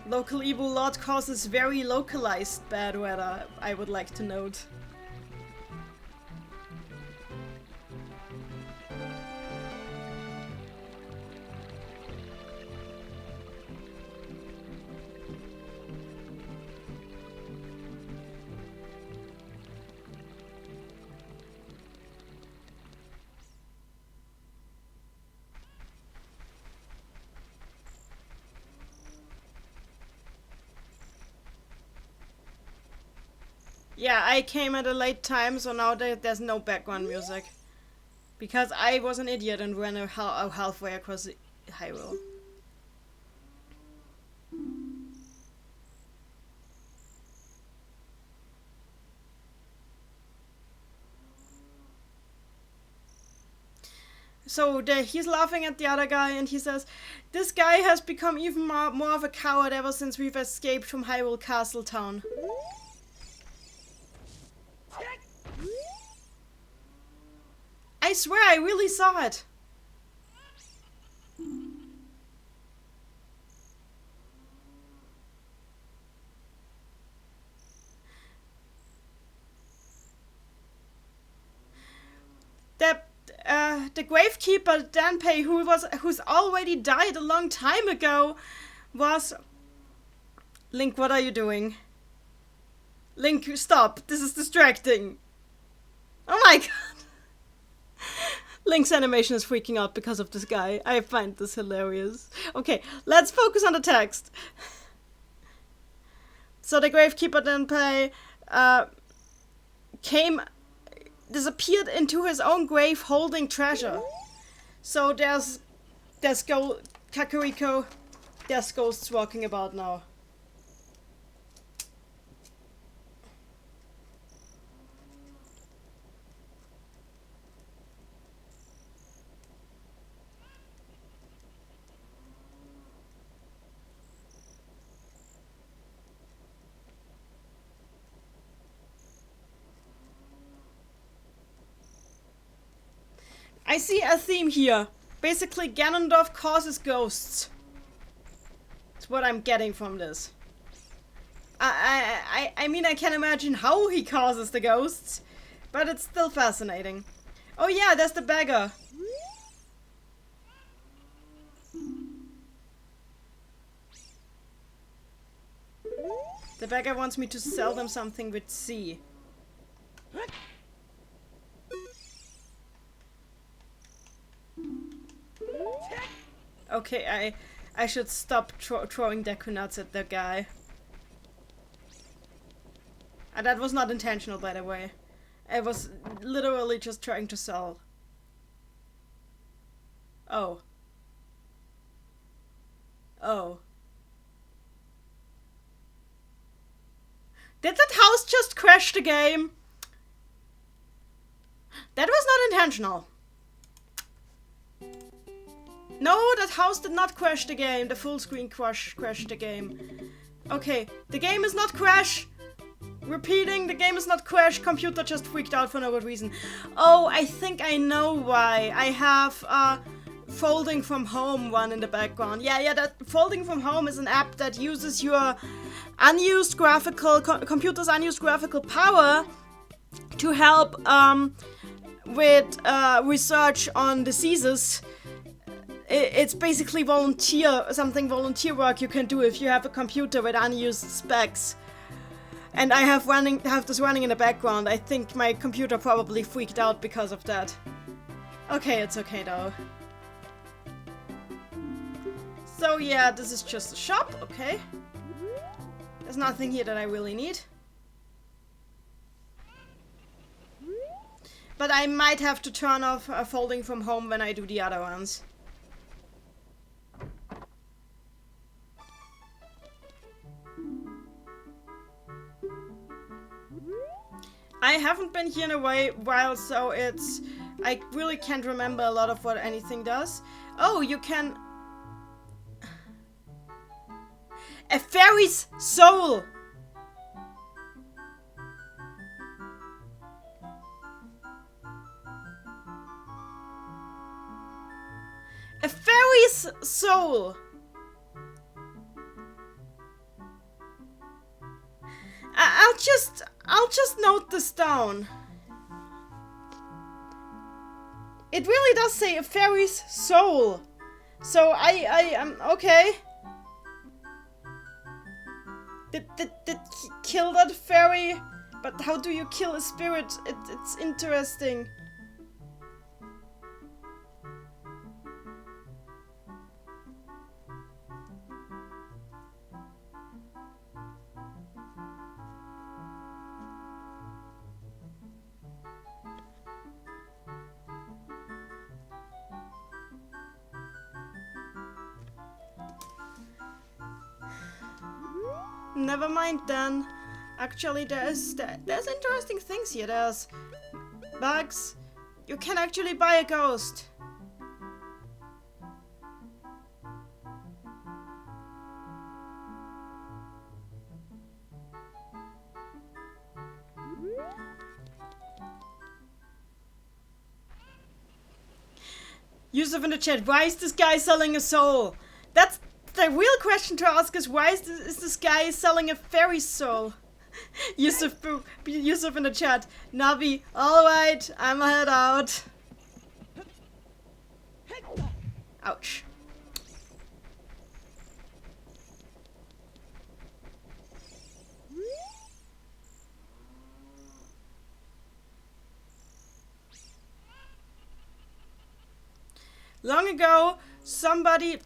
[SPEAKER 1] Local evil lord causes very localized bad weather, I would like to note. Yeah, I came at a late time, so now there's no background music. Because I was an idiot and ran halfway across the Hyrule. So he's laughing at the other guy and he says, "This guy has become even more of a coward ever since we've escaped from Hyrule Castle Town." I swear I really saw it. The gravekeeper Danpei, who's already died a long time ago, was... Link, what are you doing? Link, stop. This is distracting. Oh my god. Link's animation is freaking out because of this guy. I find this hilarious. Okay, let's focus on the text. So the gravekeeper Danpei disappeared into his own grave holding treasure. So there's Kakariko, there's ghosts walking about now. I see a theme here. Basically, Ganondorf causes ghosts. That's what I'm getting from this. I mean, I can imagine how he causes the ghosts, But it's still fascinating. Oh yeah, there's the beggar. The beggar wants me to sell them something with C. Okay, I should stop throwing Deku nuts at the guy. And that was not intentional, by the way. I was literally just trying to sell. Oh. Oh. Did that house just crash the game? That was not intentional. No, that house did not crash the game. The full screen crashed the game. Okay, the game is not crash. Repeating, the game is not crash. Computer just freaked out for no good reason. Oh, I think I know why. I have Folding from Home one in the background. Yeah, that Folding from Home is an app that uses your unused graphical computer's unused graphical power to help with research on diseases. It's basically volunteer work you can do if you have a computer with unused specs. And I have this running in the background. I think my computer probably freaked out because of that. Okay, it's okay though. So yeah, this is just a shop, okay. There's nothing here that I really need. But I might have to turn off Folding from Home when I do the other ones. I haven't been here in a while, so I really can't remember a lot of what anything does. Oh, you can... A fairy's soul! A fairy's soul! I'll just note this down. It really does say a fairy's soul. So I am okay. Did kill that fairy? But how do you kill a spirit? It's interesting. Never mind then. Actually, there's interesting things here. There's bugs. You can actually buy a ghost. Yusuf in the chat, why is this guy selling a soul? That's the real question to ask is why is this guy selling a fairy soul? Yusuf in the chat, Navi, alright, I'ma head out. Ouch. Long ago, somebody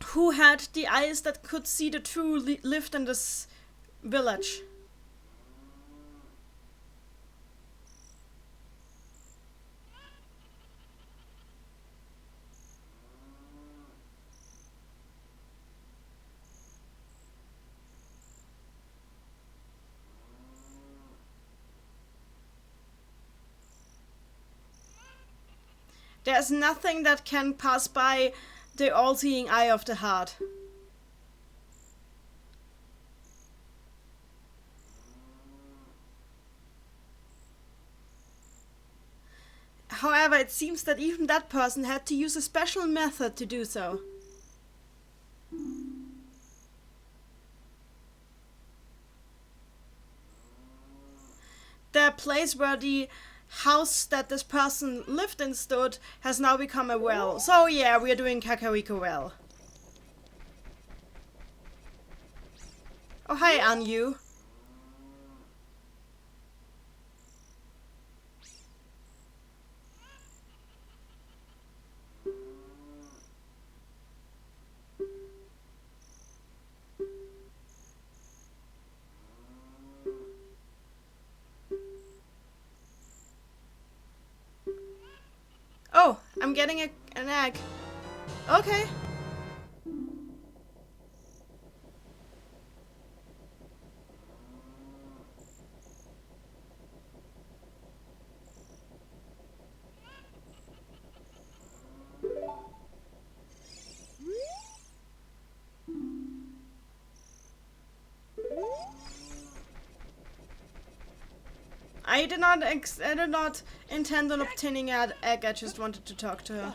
[SPEAKER 1] who had the eyes that could see the true lived in this village. There's nothing that can pass by the all-seeing eye of the heart. However, it seems that even that person had to use a special method to do so. The place where the house that this person lived in stood has now become a well. So yeah, we are doing Kakariko Well. Oh, hi, Anyu. Oh, I'm getting an egg. Okay. I did not intend on obtaining an egg. I just wanted to talk to her.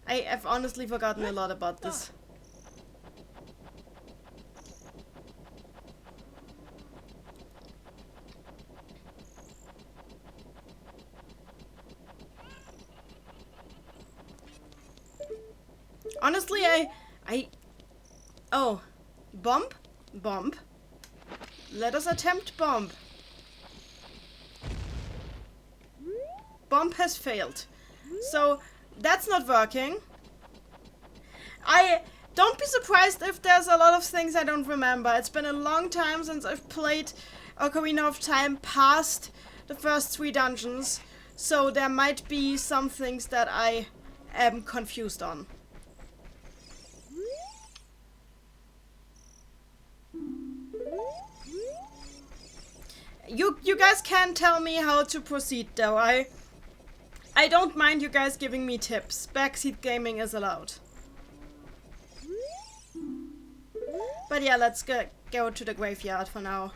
[SPEAKER 1] I've honestly forgotten a lot about this. Honestly, oh, bump, bump. Let us attempt bump. Bump has failed. So, that's not working. Don't be surprised if there's a lot of things I don't remember. It's been a long time since I've played Ocarina of Time past the first 3 dungeons. So there might be some things that I am confused on. You guys can tell me how to proceed though. I don't mind you guys giving me tips. Backseat gaming is allowed. But yeah, let's go to the graveyard for now.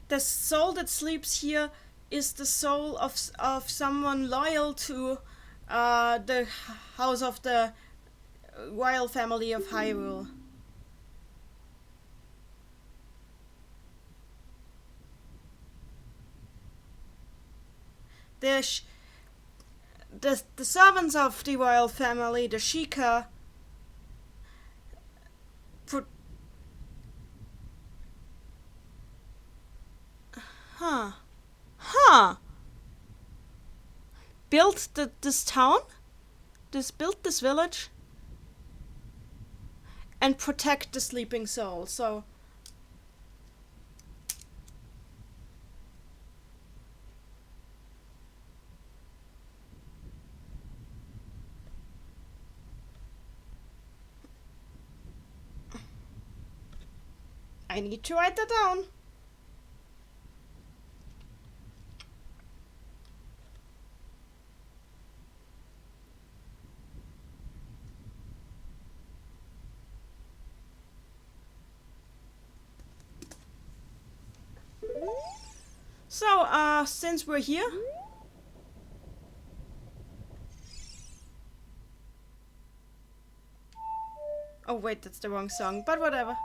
[SPEAKER 1] The soul that sleeps here is the soul of someone loyal to the house of the royal family of Hyrule. The servants of the royal family, the Sheikah, built this town, built this village, and protect the sleeping soul. So I need to write that down. So, since we're here, oh wait, that's the wrong song, but whatever.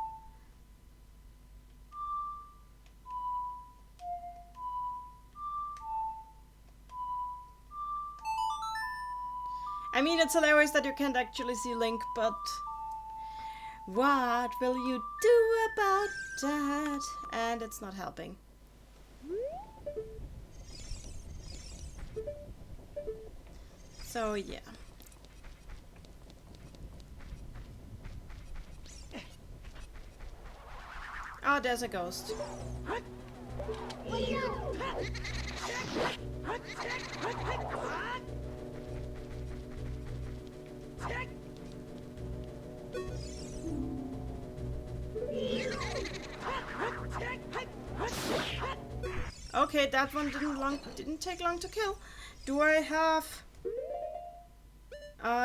[SPEAKER 1] I mean, it's hilarious that you can't actually see Link, but what will you do about that? And it's not helping. So, yeah. Oh, there's a ghost. Okay, that one didn't take long to kill. Do I have...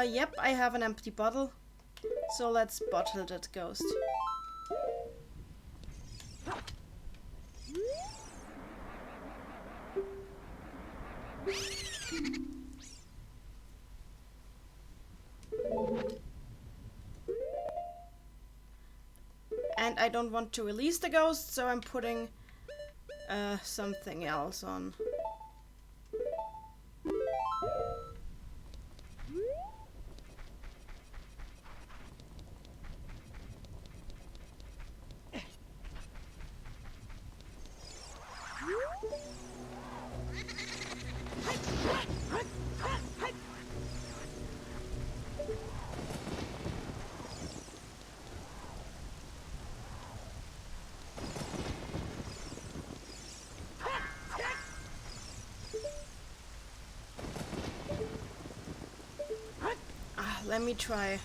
[SPEAKER 1] yep, I have an empty bottle. So let's bottle that ghost. And I don't want to release the ghost, so I'm putting something else on. Let me try.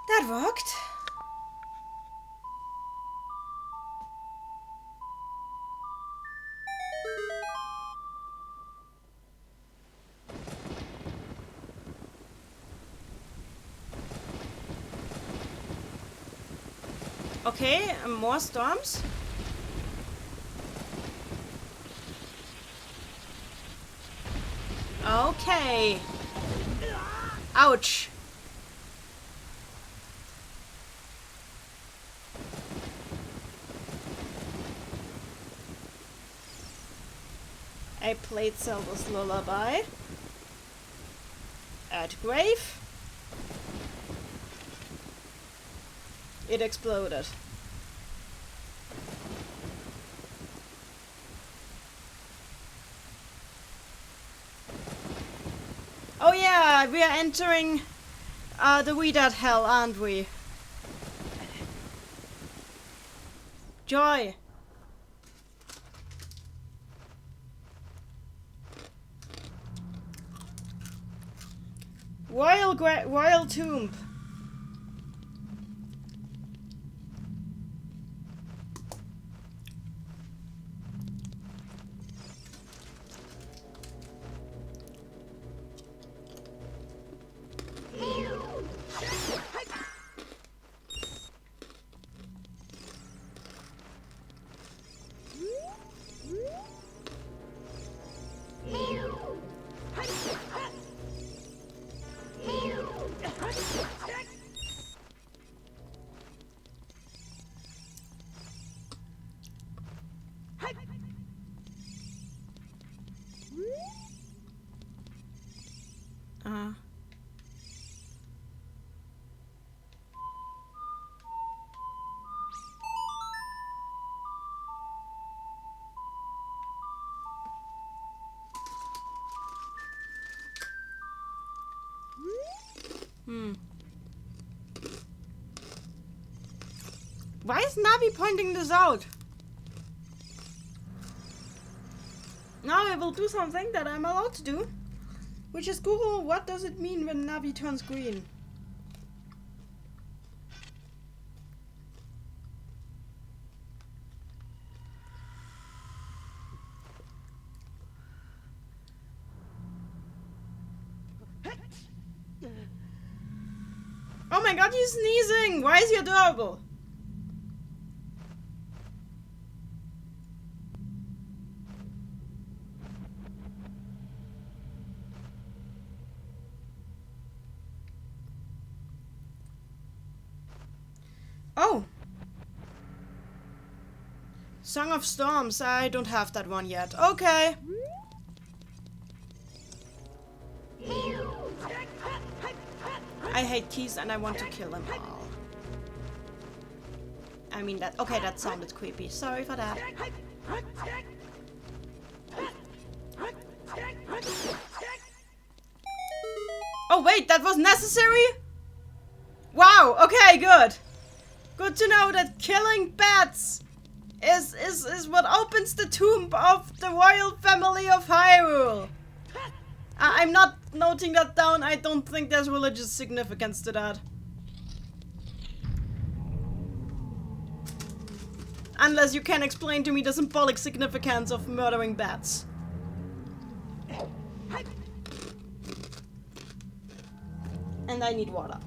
[SPEAKER 1] That worked. Okay, more storms. Okay. Ouch. I played Zelda's Lullaby. At grave. It exploded. Oh yeah, we are entering the Weedad Hell, aren't we? Joy. Royal Tomb. Why is Navi pointing this out? Now I will do something that I'm allowed to do, which is Google what does it mean when Navi turns green. Oh my god, he's sneezing! Why is he adorable? Oh! Song of Storms, I don't have that one yet. Okay! I hate keys and I want to kill them all. I mean that- okay, that sounded creepy. Sorry for that. Oh wait, that was necessary? Wow, okay, good. Good to know that killing bats is what opens the tomb of the royal family of Hyrule. I'm not noting that down. I don't think there's religious significance to that. Unless you can explain to me the symbolic significance of murdering bats. And I need water.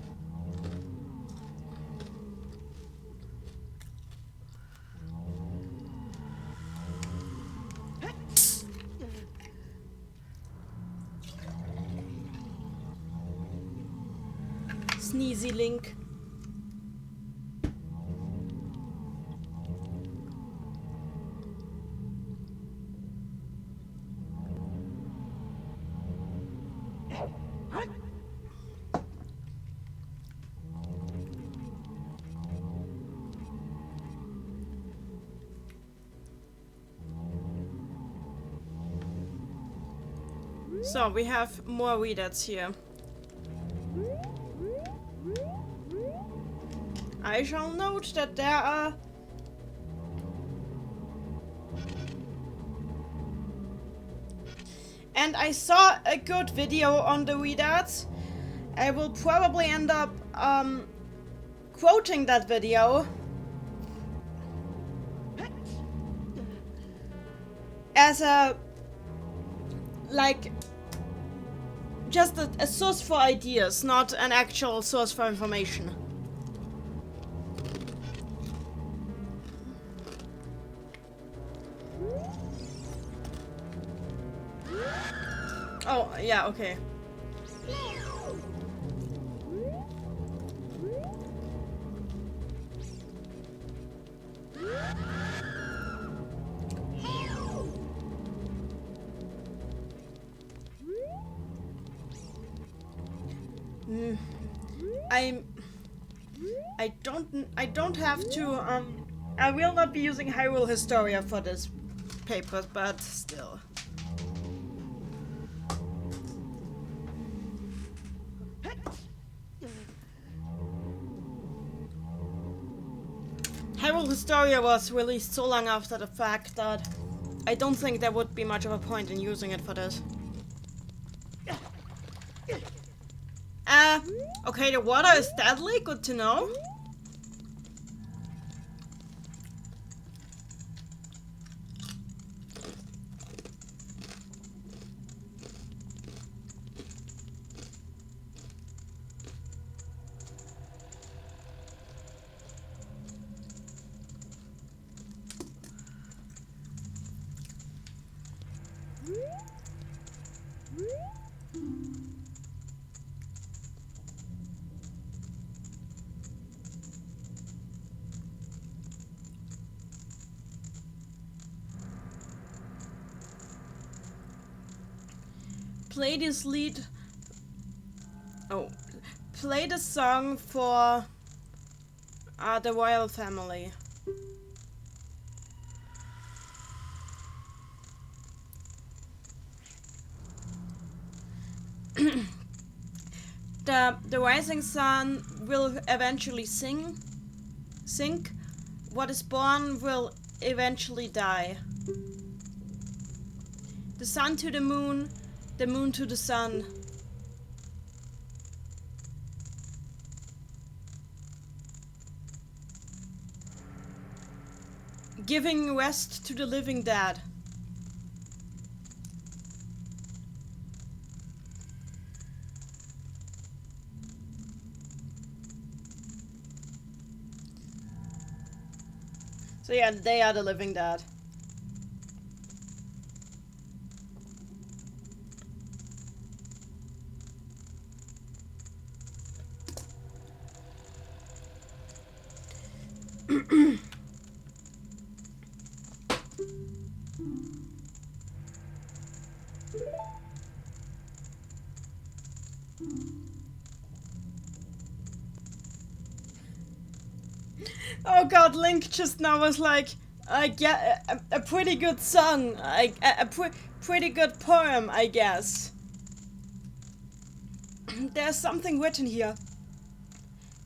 [SPEAKER 1] Sneezy Link. So we have more readers here. I shall note that there are and I saw a good video on the readouts. I will probably end up quoting that video as a like just a source for ideas, not an actual source for information. Oh, yeah, okay. I don't have to, I will not be using Hyrule Historia for this paper, but still. Hyrule Historia was released so long after the fact that I don't think there would be much of a point in using it for this. Okay, the water is deadly, good to know. Play this lead. Oh, play the song for the royal family. The rising sun will eventually sink. What is born will eventually die. The sun to the moon to the sun. Giving rest to the living dead. So yeah, they are the living dead. Oh god, Link just now was like, a pretty good song, pretty good poem, I guess. There's something written here.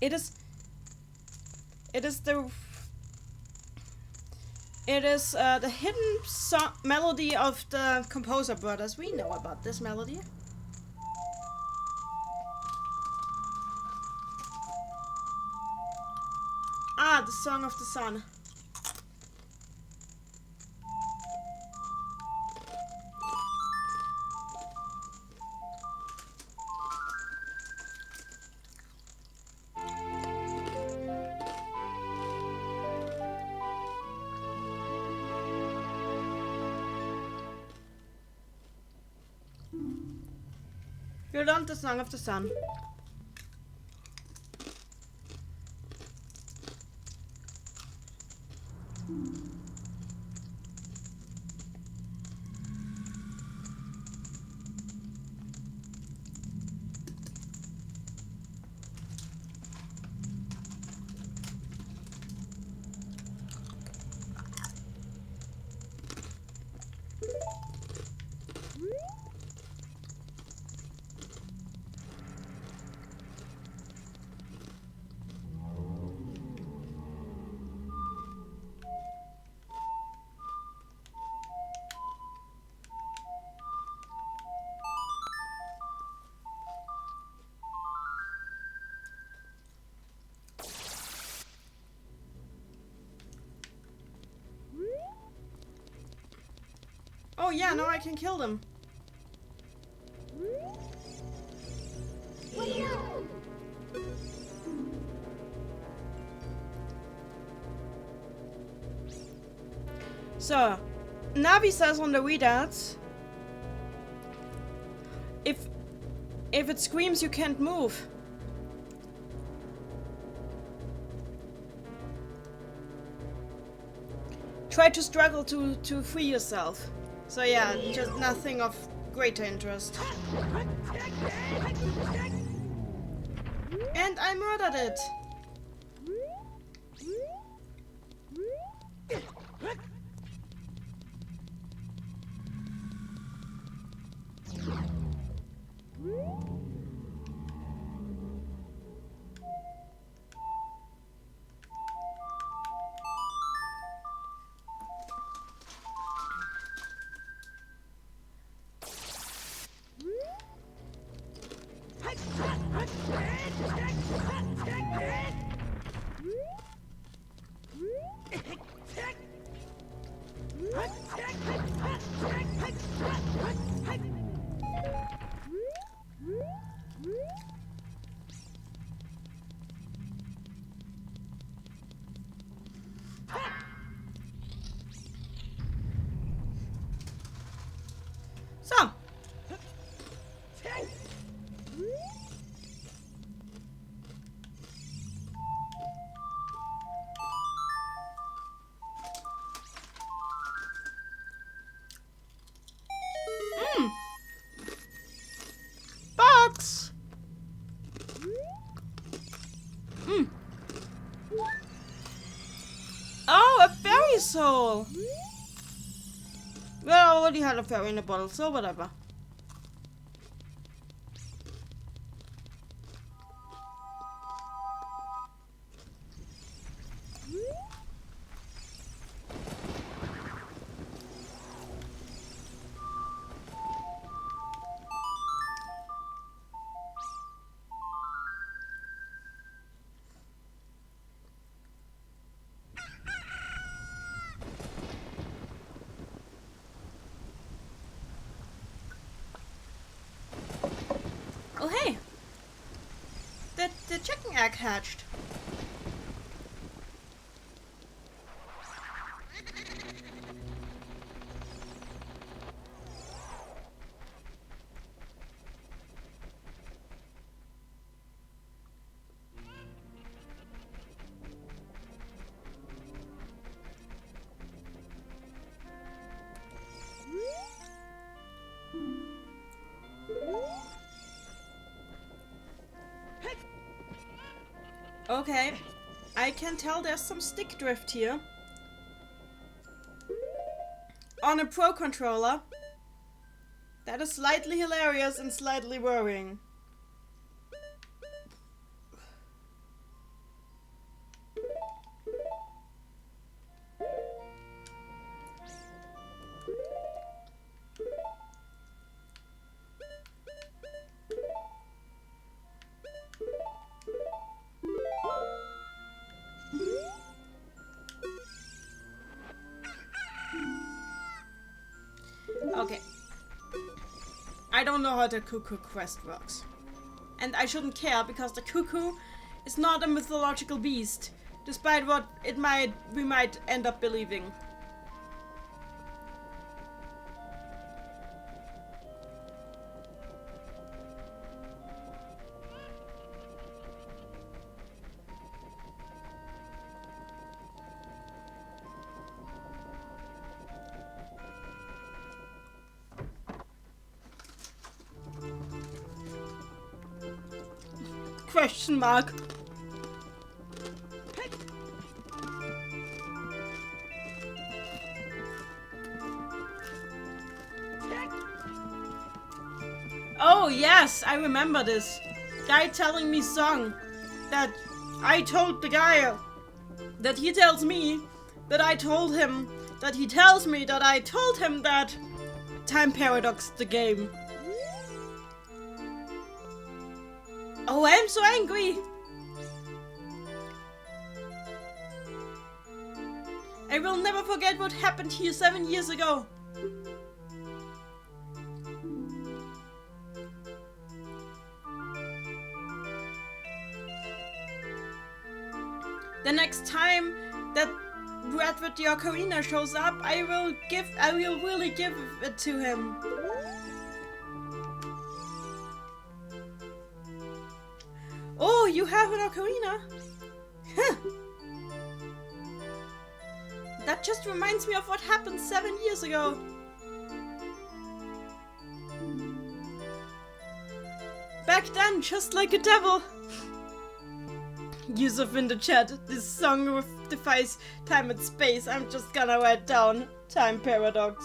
[SPEAKER 1] It is the hidden melody of the Composer Brothers. We know about this melody. Ah, the Song of the Sun. You learned the Song of the Sun. Oh yeah, now I can kill them. So, Navi says on the readouts, if it screams, you can't move. Try to struggle to free yourself. So yeah, just nothing of greater interest. And I murdered it. So. Box. Oh, a fairy soul. Well, I already had a fairy in a bottle, so whatever. Oh hey! The chicken egg hatched. Okay, I can tell there's some stick drift here. On a Pro controller. That is slightly hilarious and slightly worrying. Okay. I don't know how the cuckoo quest works. And I shouldn't care because the cuckoo is not a mythological beast, despite what we might end up believing.
[SPEAKER 2] Question mark. Oh yes, I remember this. Guy telling me song that I told the guy that he tells me that I told him that he tells me that I told him that Time Paradox the game. Oh, I'm so angry. I will never forget what happened here 7 years ago. The next time that Red with the Ocarina shows up, I will really give it to him. Oh, you have an Ocarina? Huh. That just reminds me of what happened 7 years ago. Back then, just like a devil. Yusuf in the chat, this song defies time and space. I'm just gonna write down Time Paradox.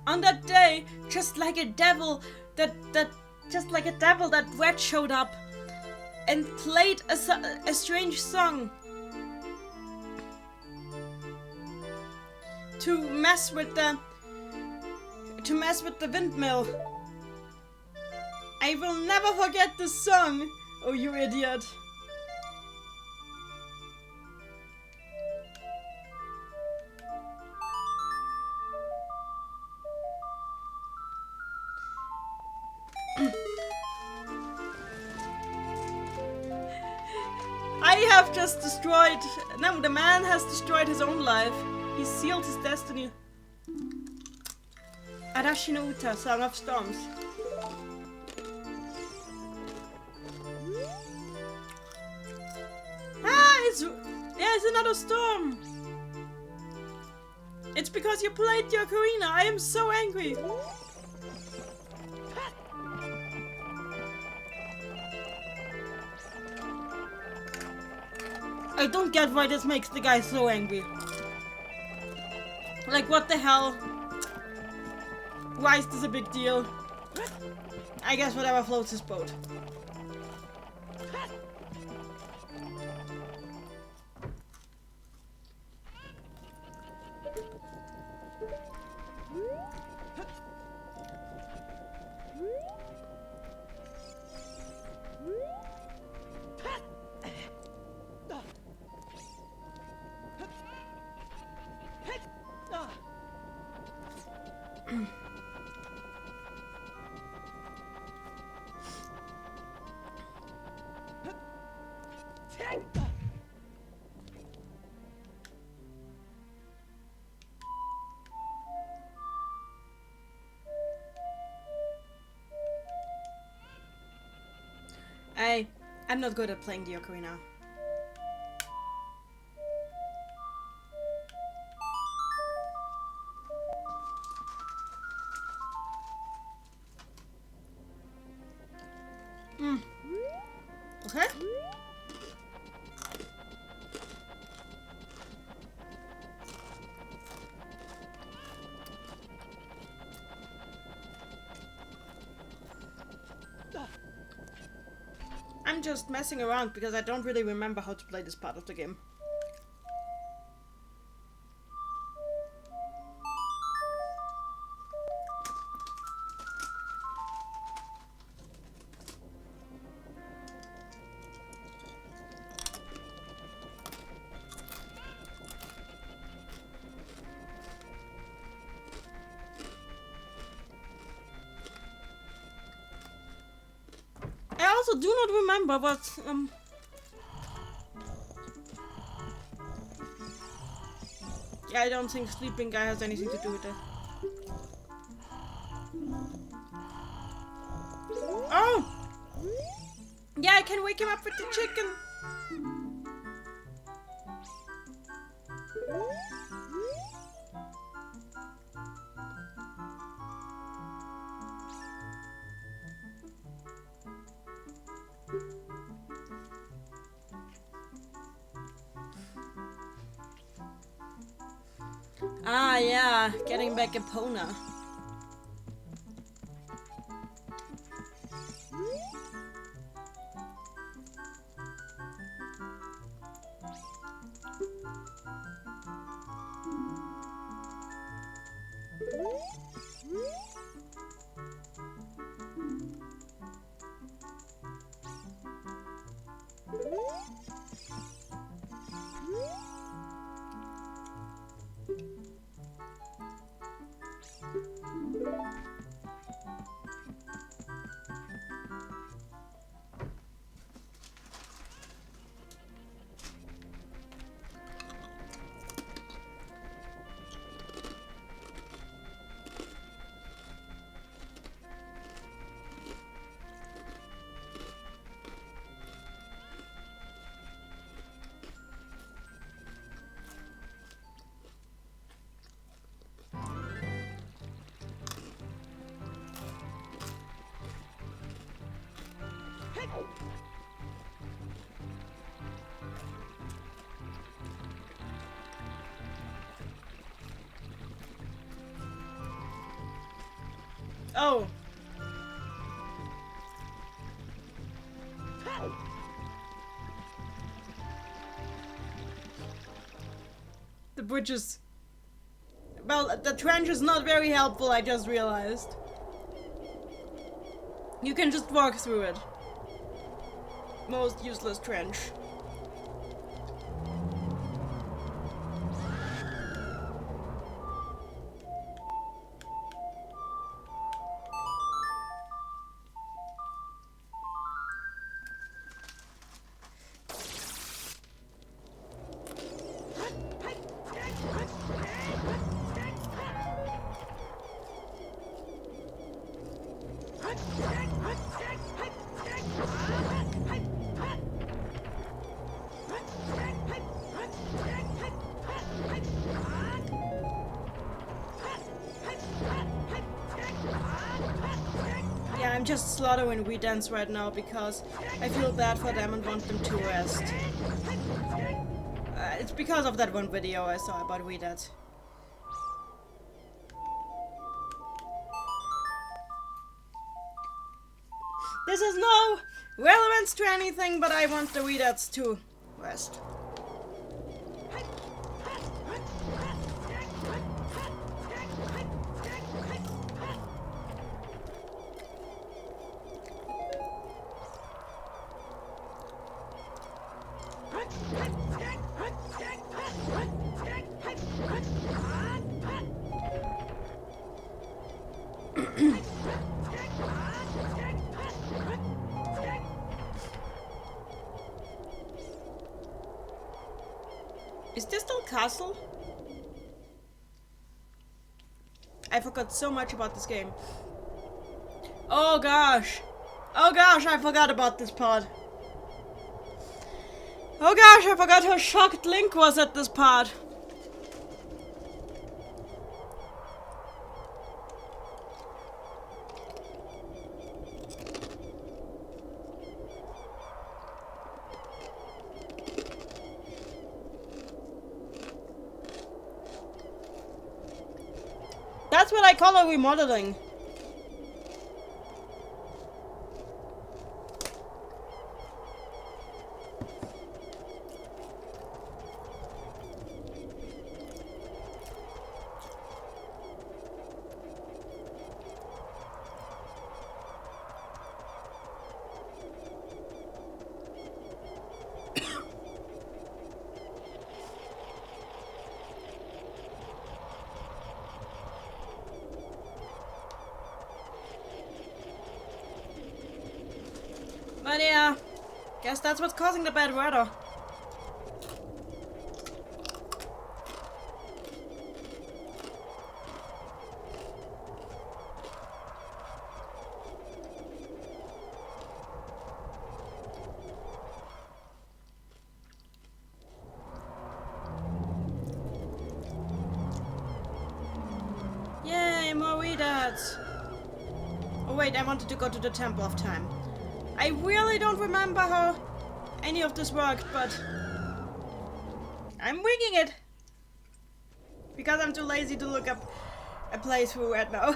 [SPEAKER 2] On that day, just like a devil, that Red showed up and played a strange song to mess with the windmill. I will never forget this song. Oh, you idiot. I have just destroyed... No, the man has destroyed his own life. He sealed his destiny. Arashi no Uta, Song of Storms. Ah, there's another storm. It's because you played the Ocarina. I am so angry. I don't get why this makes the guy so angry. Like, what the hell? Why is this a big deal? I guess whatever floats his boat. I'm not good at playing the Ocarina. Okay. I'm just messing around because I don't really remember how to play this part of the game. I also do not remember what yeah, I don't think Sleeping Guy has anything to do with it. Oh! Yeah, I can wake him up with the chicken. Ah, yeah, getting back Epona. Oh. The bridge is... Well, the trench is not very helpful, I just realized. You can just walk through it. Most useless trench. I'm just slaughtering Wee Dance right now because I feel bad for them and want them to rest. It's because of that one video I saw about Wee Dance. This is no relevance to anything, but I want the Wee Dance to rest. Is this still castle? I forgot so much about this game. Oh gosh. Oh gosh, I forgot about this part. Oh gosh, I forgot how shocked Link was at this part. That's what I call a remodeling. But yeah, guess that's what's causing the bad weather. let's... Oh wait, I wanted to go to the Temple of Time. I really don't remember how any of this worked, but... I'm winging it! Because I'm too lazy to look up a playthrough right now.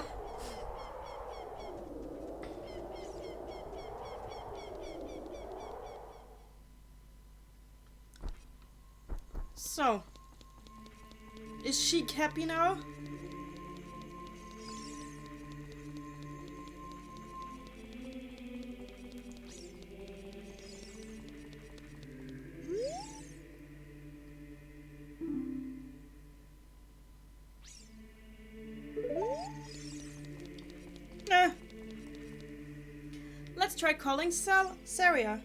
[SPEAKER 2] So... Is she happy now? Let's try calling Saria.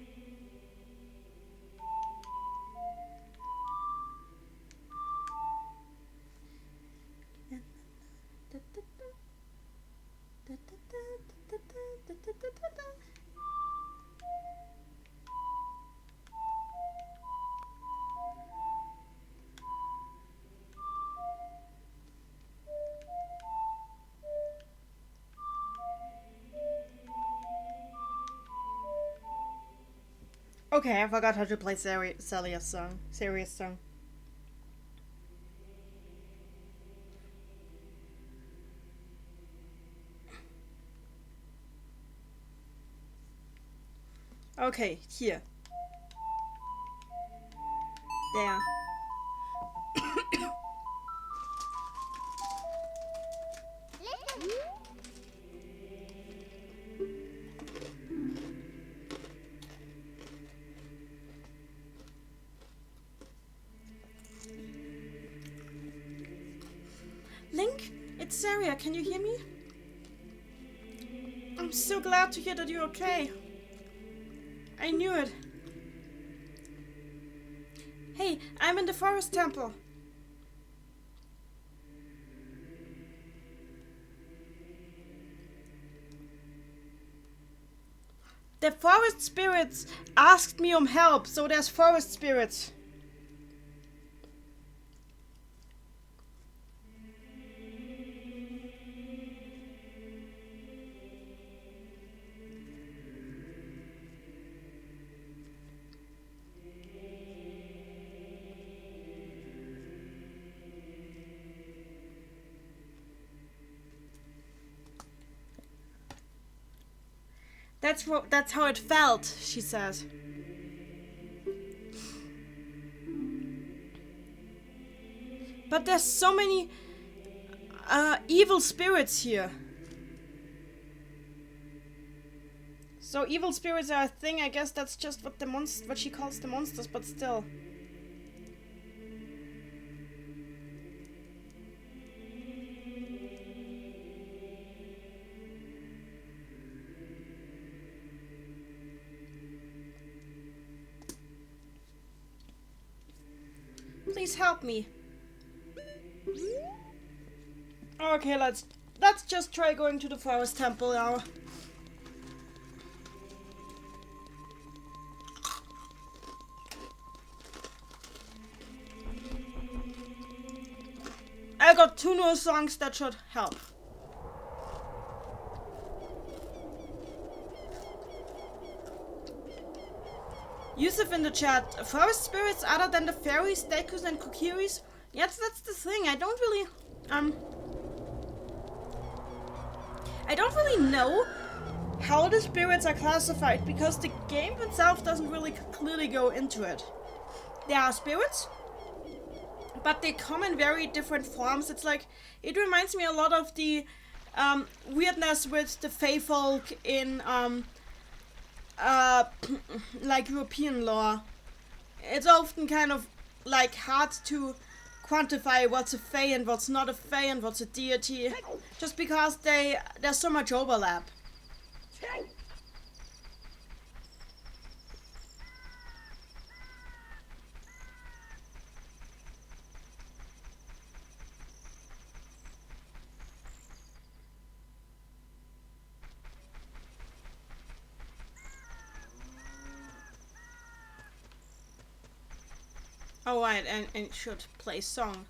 [SPEAKER 2] Okay, I forgot how to play Saria's song. Saria's song. Okay, here. There. Link, it's Saria. Can you hear me? I'm so glad to hear that you're okay. I knew it. Hey, I'm in the Forest Temple. The forest spirits asked me help, so there's forest spirits. That's how it felt, she says. But there's so many evil spirits here. So evil spirits are a thing. I guess that's just what she calls the monsters, but still. Please help me. Okay, let's just try going to the Forest Temple now. I got 2 new songs that should help. Yusuf in the chat, forest spirits other than the fairies, Dekus and Kokiris? Yes, that's the thing. I don't really know how the spirits are classified because the game itself doesn't really clearly go into it. There are spirits, but they come in very different forms. It's like, it reminds me a lot of the weirdness with the Fey folk in like European lore. It's often kind of like hard to quantify what's a Fey and what's not a Fey and what's a deity, just because there's so much overlap. Oh right, and it should play song.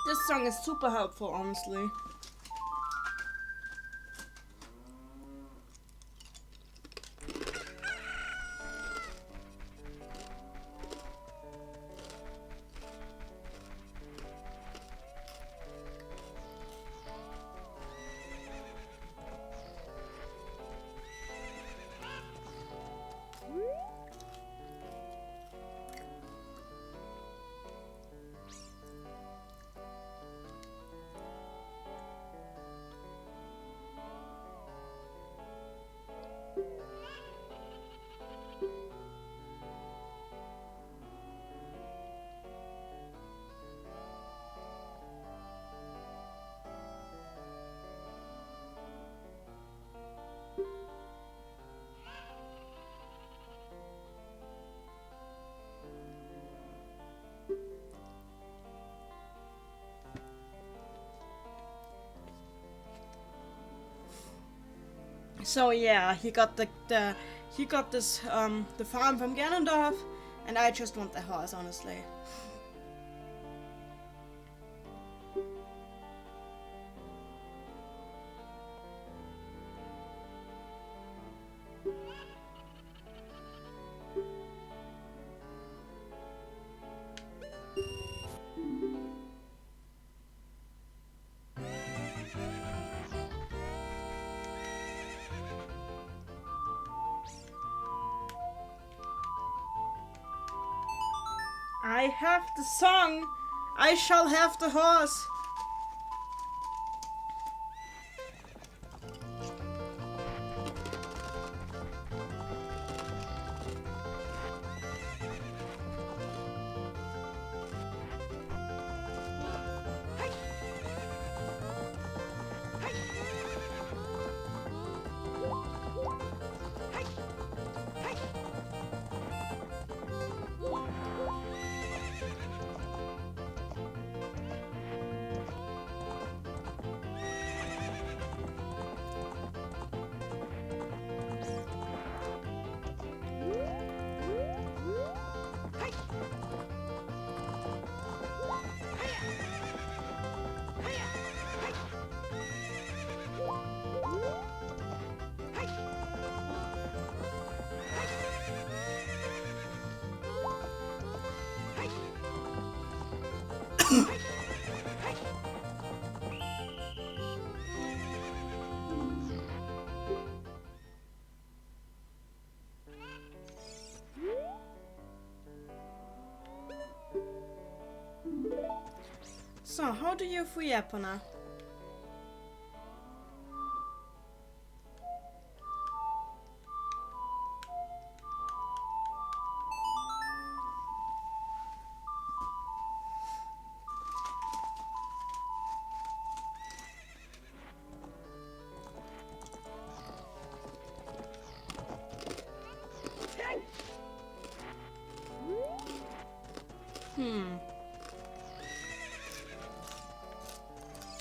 [SPEAKER 2] This song is super helpful, honestly. So yeah, he got the farm from Ganondorf, and I just want the horse, honestly. I have the song. I shall have the horse. So, how do you free Epona?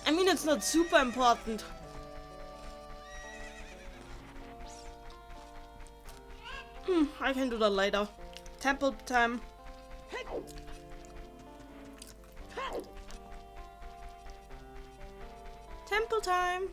[SPEAKER 2] I mean, it's not super important. I can do that later. Temple time. Temple time.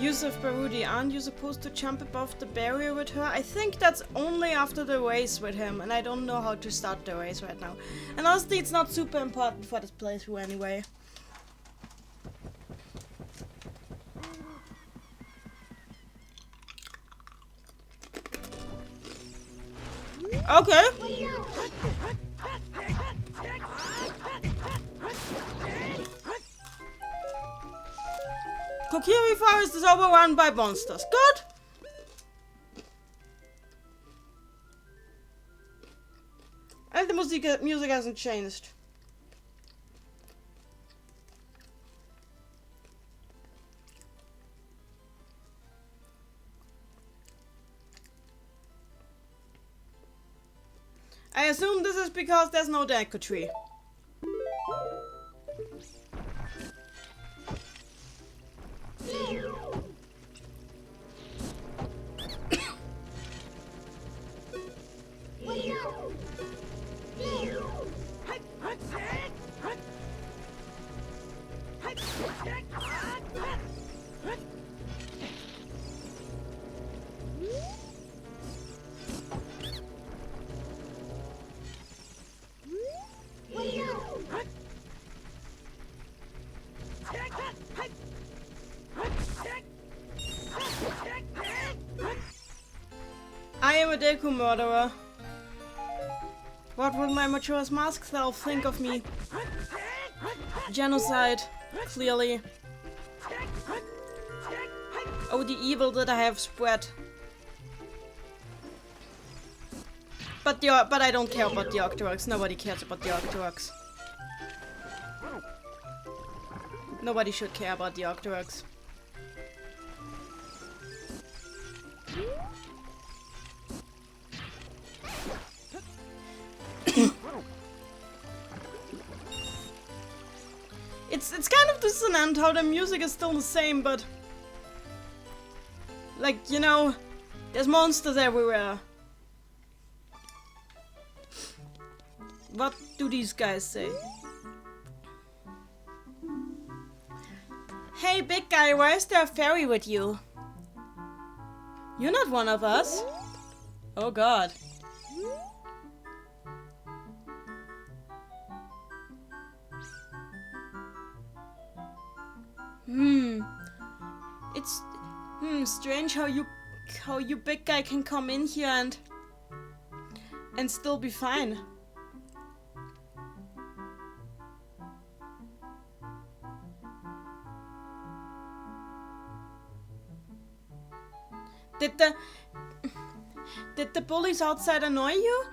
[SPEAKER 2] Yusuf Barudi, aren't you supposed to jump above the barrier with her? I think that's only after the race with him, and I don't know how to start the race right now. And honestly, it's not super important for this playthrough anyway. Okay. Kokiri Forest is overrun by monsters. Good. And the music hasn't changed. I assume this is because there's no deco tree. I am a Deku murderer. What would my mature mask self think of me? Genocide, clearly. Oh, the evil that I have spread. But I don't care about the Octoroks. Nobody cares about the Octoroks. Nobody should care about the Octoroks. It's kind of dissonant how the music is still the same, but like, you know, there's monsters everywhere. What do these guys say? Hey, big guy, why is there a fairy with you? You're not one of us. Oh god. It's strange how you big guy can come in here and still be fine. Did the bullies outside annoy you?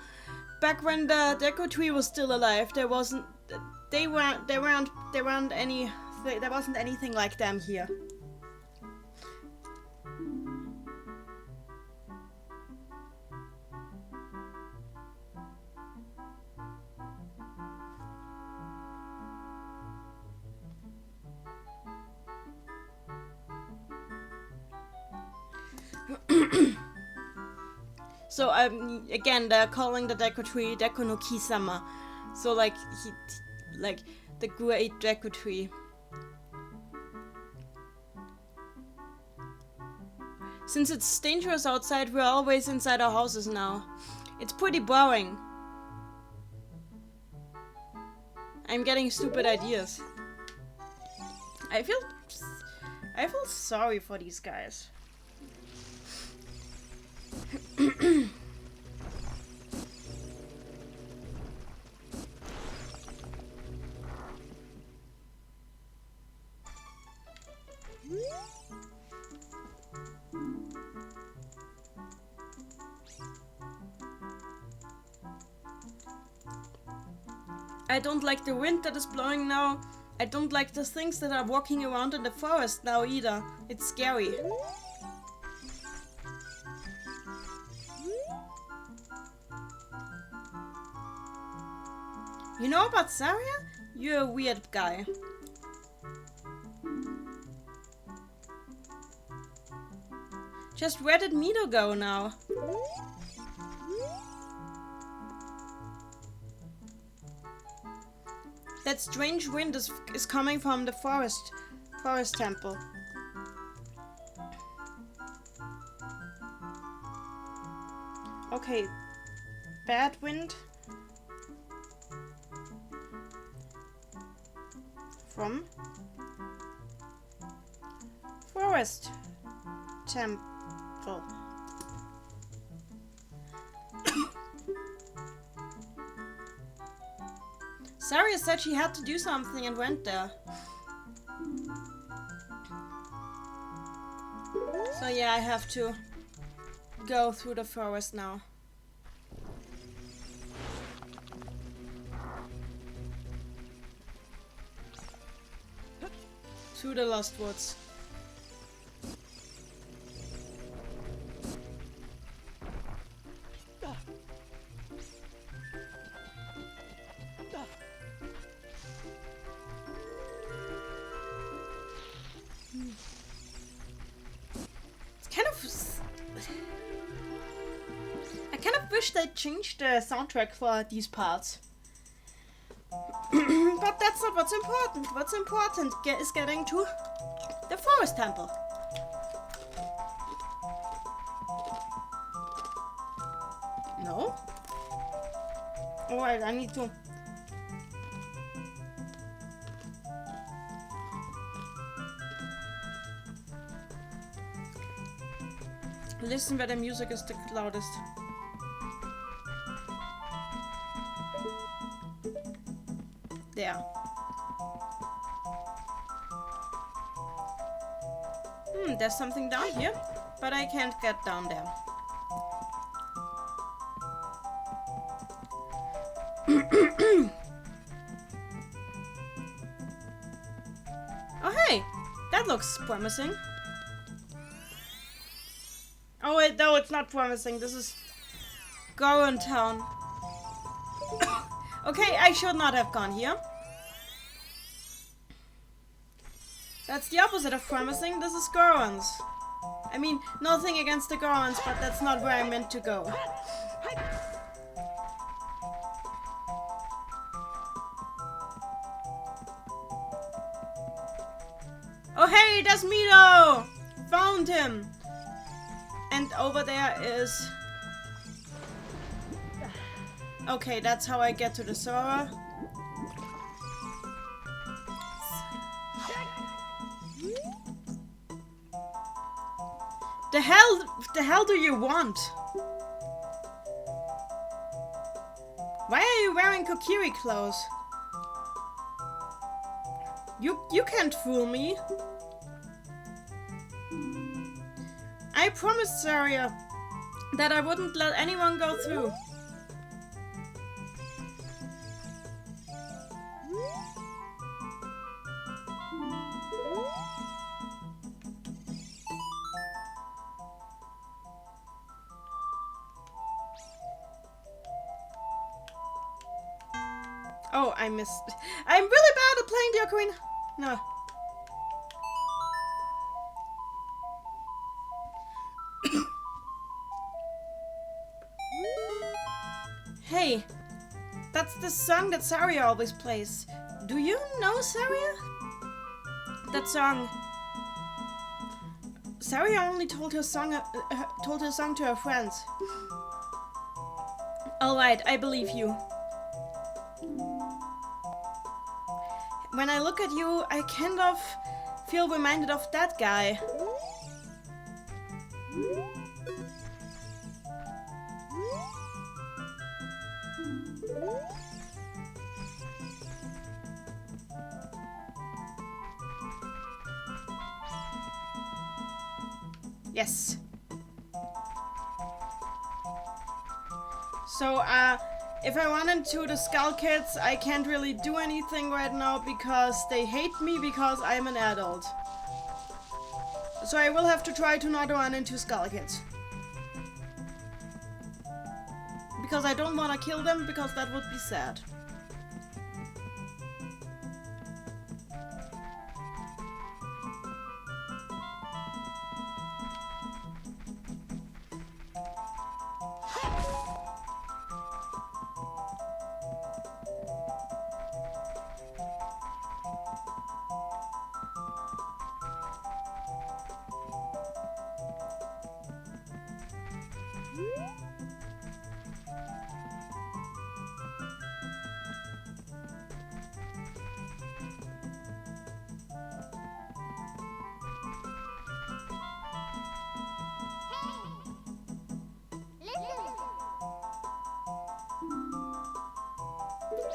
[SPEAKER 2] Back when the Deco Tree was still alive, there wasn't anything like them here. So again, they're calling the Deku Tree Deku no Kisama. So like the great Deku Tree. Since it's dangerous outside, we're always inside our houses now. It's pretty boring. I'm getting stupid ideas. I feel sorry for these guys. I don't like the wind that is blowing now. I don't like the things that are walking around in the forest now either. It's scary. You know about Saria? You're a weird guy. Just where did Mido go now? That strange wind is coming from the forest temple. Okay, bad wind from forest temple. Saria said she had to do something and went there. So yeah, I have to go through the forest now. to the Lost Woods. I kind of wish they changed the soundtrack for these parts. But that's not what's important. What's important is getting to the Forest Temple. No? Oh, I need to... Listen where the music is the loudest. There. There's something down here, but I can't get down there. Oh hey, that looks promising. Oh wait, no, it's not promising. This is Goron Town. Okay, I should not have gone here. That's the opposite of promising. This is Gorons. I mean, nothing against the Gorons, but that's not where I meant to go. Oh hey, there's Mido! Found him! And over there is... Okay, that's how I get to the Sora. The hell do you want? Why are you wearing Kokiri clothes? You can't fool me. I promised Saria that I wouldn't let anyone go through. Oh, I missed. I'm really bad at playing the Ocarina. No. Hey, that's the song that Saria always plays. Do you know Saria? That song. Saria only told her song to her friends. All right, I believe you. When I look at you, I kind of feel reminded of that guy. Yes. So, if I run into the Skull Kids, I can't really do anything right now because they hate me because I'm an adult. So I will have to try to not run into Skull Kids. Because I don't want to kill them, because that would be sad.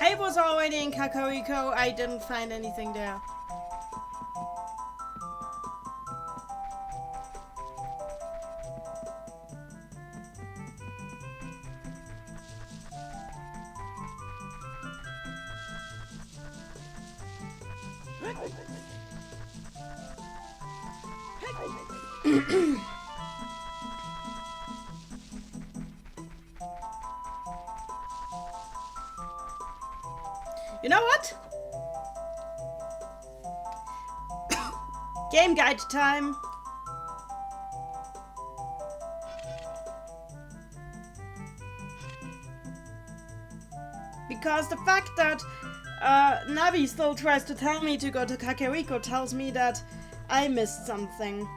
[SPEAKER 2] I was already in Kakariko, I didn't find anything there. You know what? Game guide time. Because the fact that Navi still tries to tell me to go to Kakariko tells me that I missed something.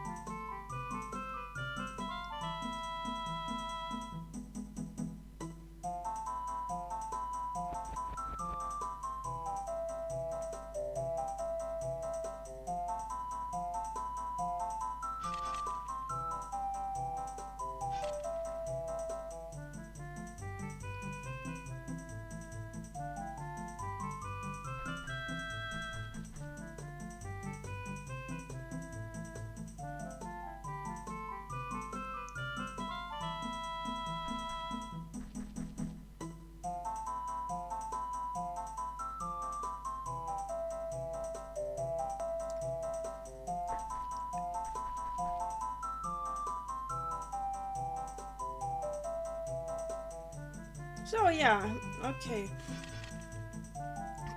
[SPEAKER 2] So yeah, okay.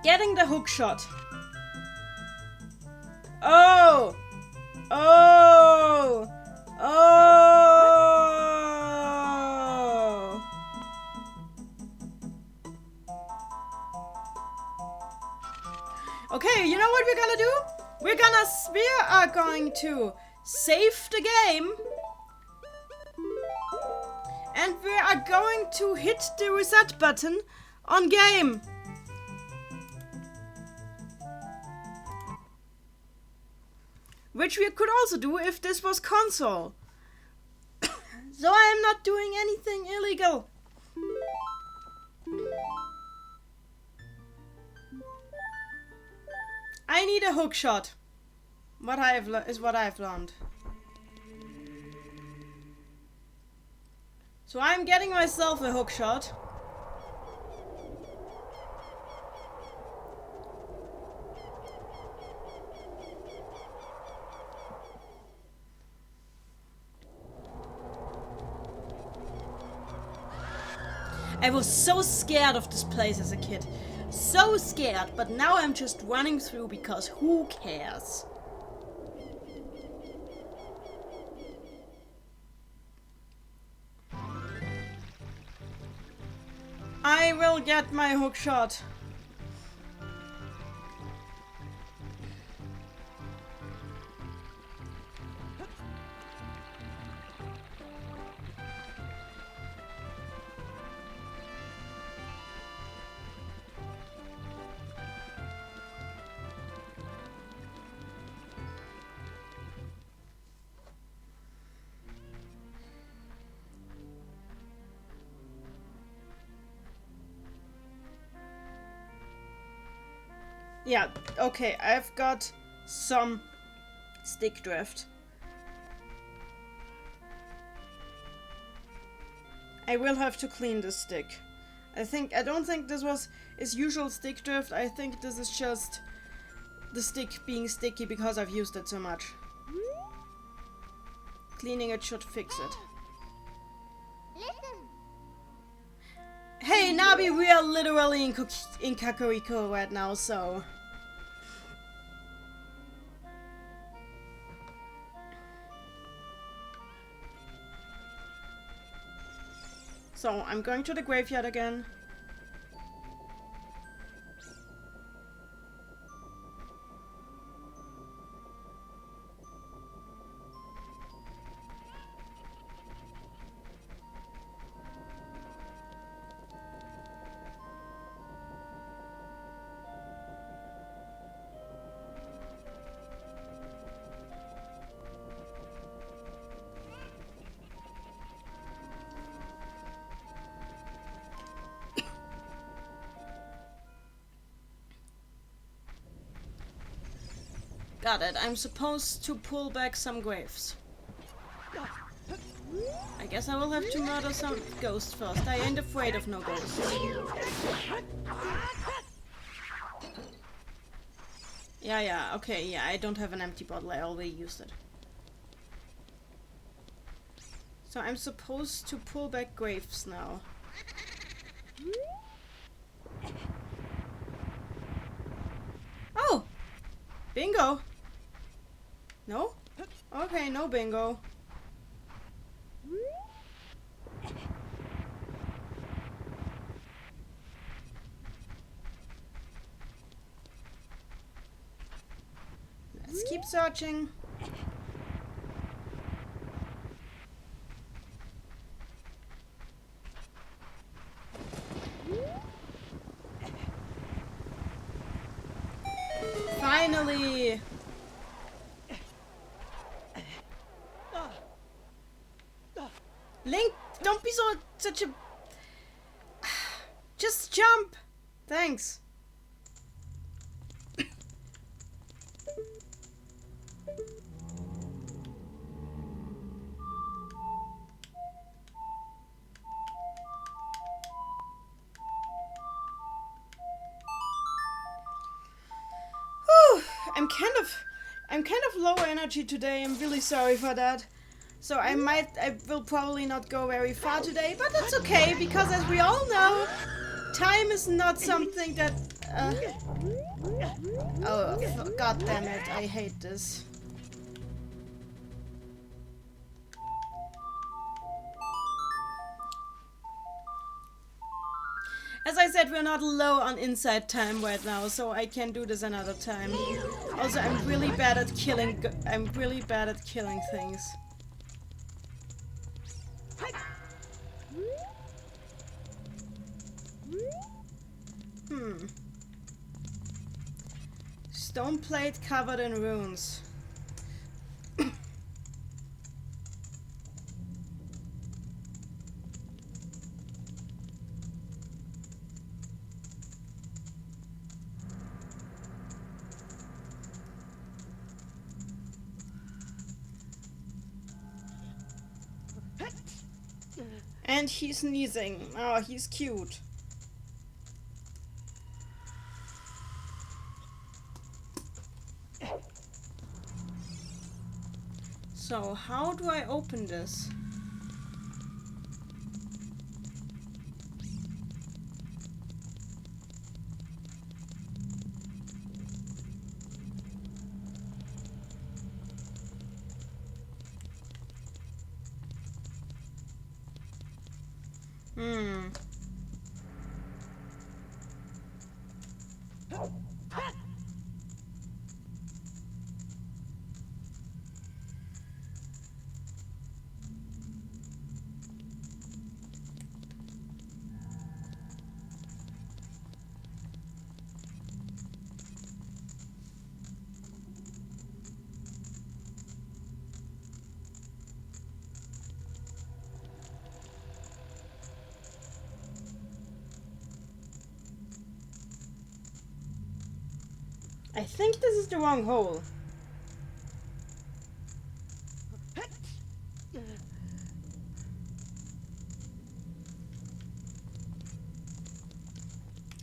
[SPEAKER 2] Getting the hook shot. Oh! Oh! Oh! Okay, you know what we're gonna do? We are going to save the game. And we are going to hit the reset button on game. Which we could also do if this was console. So I am not doing anything illegal. I need a hook shot. What I've learned. So I'm getting myself a hook shot. I was so scared of this place as a kid. So scared, but now I'm just running through because who cares? I will get my hook shot. Yeah, okay, I've got some stick drift. I will have to clean the stick. I don't think this was its usual stick drift. I think this is just the stick being sticky because I've used it so much. Cleaning it should fix it. Hey, Nabi, we are literally in Kakariko right now, so... So, I'm going to the graveyard again. Got it. I'm supposed to pull back some graves. I guess I will have to murder some ghosts first. I ain't afraid of no ghosts. Yeah, okay, yeah, I don't have an empty bottle. I already used it. So I'm supposed to pull back graves now. Oh! Bingo! No? Okay, no bingo. Let's keep searching. Finally! Link, don't be such a... Just jump! Thanks. Whew, I'm kind of low energy today. I'm really sorry for that. So I will probably not go very far today, but that's okay, because as we all know, time is not something that... Oh, god damn it, I hate this. As I said, we're not low on inside time right now, so I can do this another time. Also, I'm really bad at killing things. Stone plate covered in runes. And he's sneezing. Oh, he's cute. So, how do I open this? I think this is the wrong hole.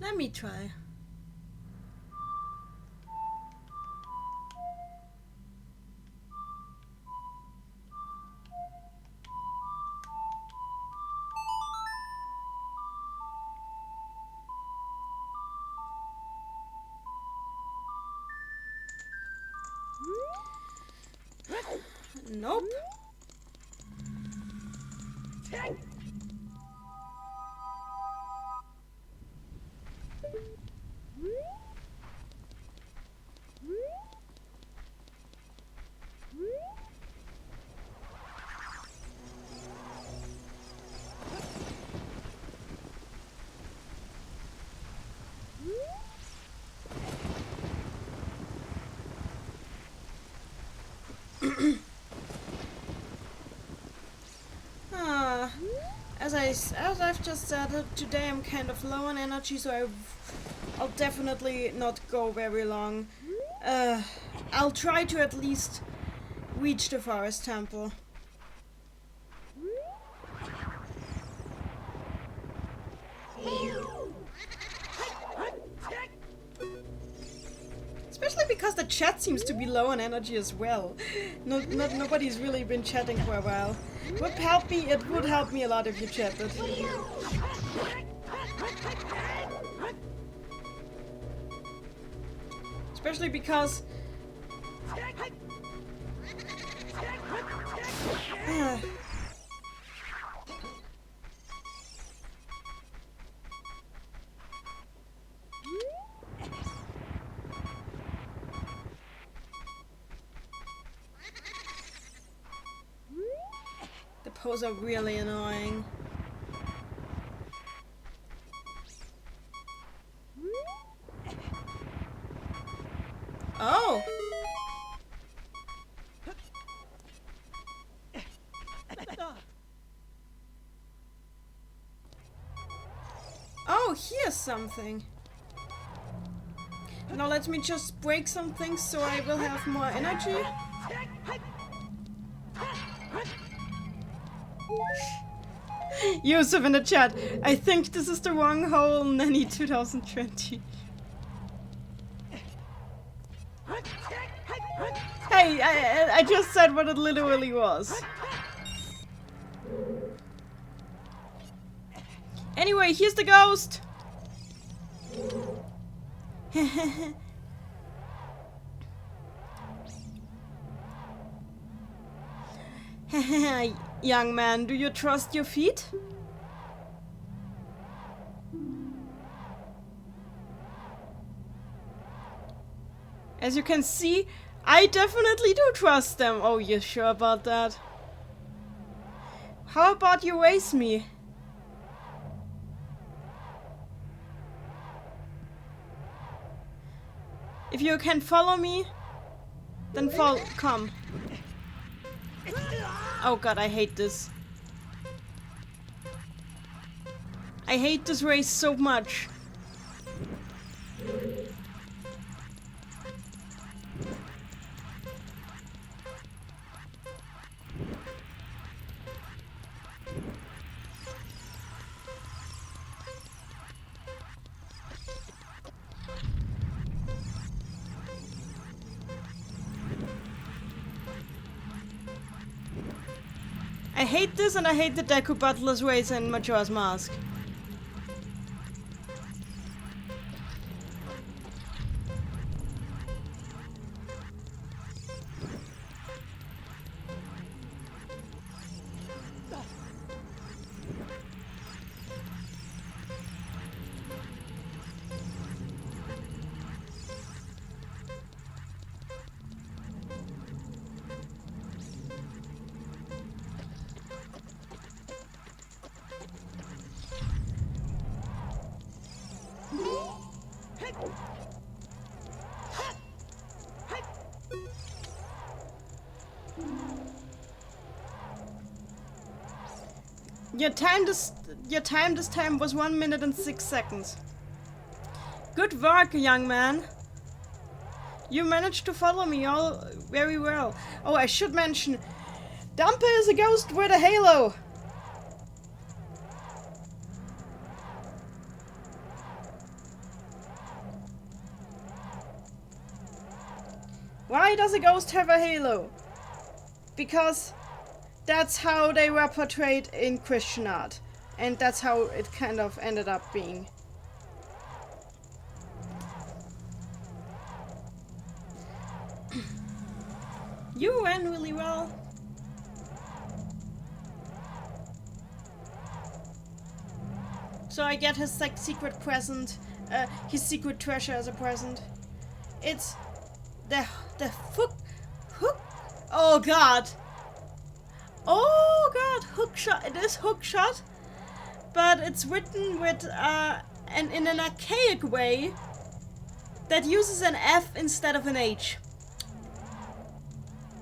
[SPEAKER 2] Let me try. Nope. As I've just said, today I'm kind of low on energy, so I'll definitely not go very long. I'll try to at least reach the forest temple. Especially because the chat seems to be low on energy as well. Nobody's really been chatting for a while. would help me. It would help me a lot if you chatted. Especially because the pose are really annoying. Oh! Oh, here's something. Now let me just break some things so I will have more energy. Yusuf in the chat, I think this is the wrong hole, Nanny 2020. Hey, I just said what it literally was. Anyway, here's the ghost! Young man, do you trust your feet? As you can see, I definitely do trust them. Oh, you're sure about that? How about you race me? If you can follow me, then come. Oh god, I hate this. I hate this race so much. I hate this, and I hate the Deku Butler's race and Majora's Mask. Your time this time was 1 minute and 6 seconds. Good work, young man. You managed to follow me all very well. Oh, I should mention, Dumper is a ghost with a halo. Why does a ghost have a halo? Because that's how they were portrayed in Christian art. And that's how it kind of ended up being. You ran really well. So I get his like secret present, his secret treasure as a present. It's the hook. Oh god. Oh god, hook shot. It is hook shot, but it's written with in an archaic way that uses an F instead of an H.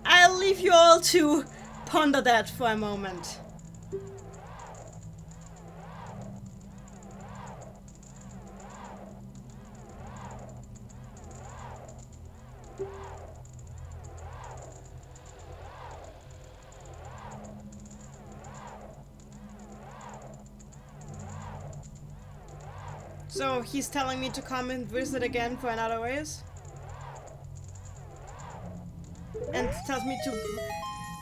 [SPEAKER 2] I'll leave you all to ponder that for a moment. So he's telling me to come and visit again for another race? And tells me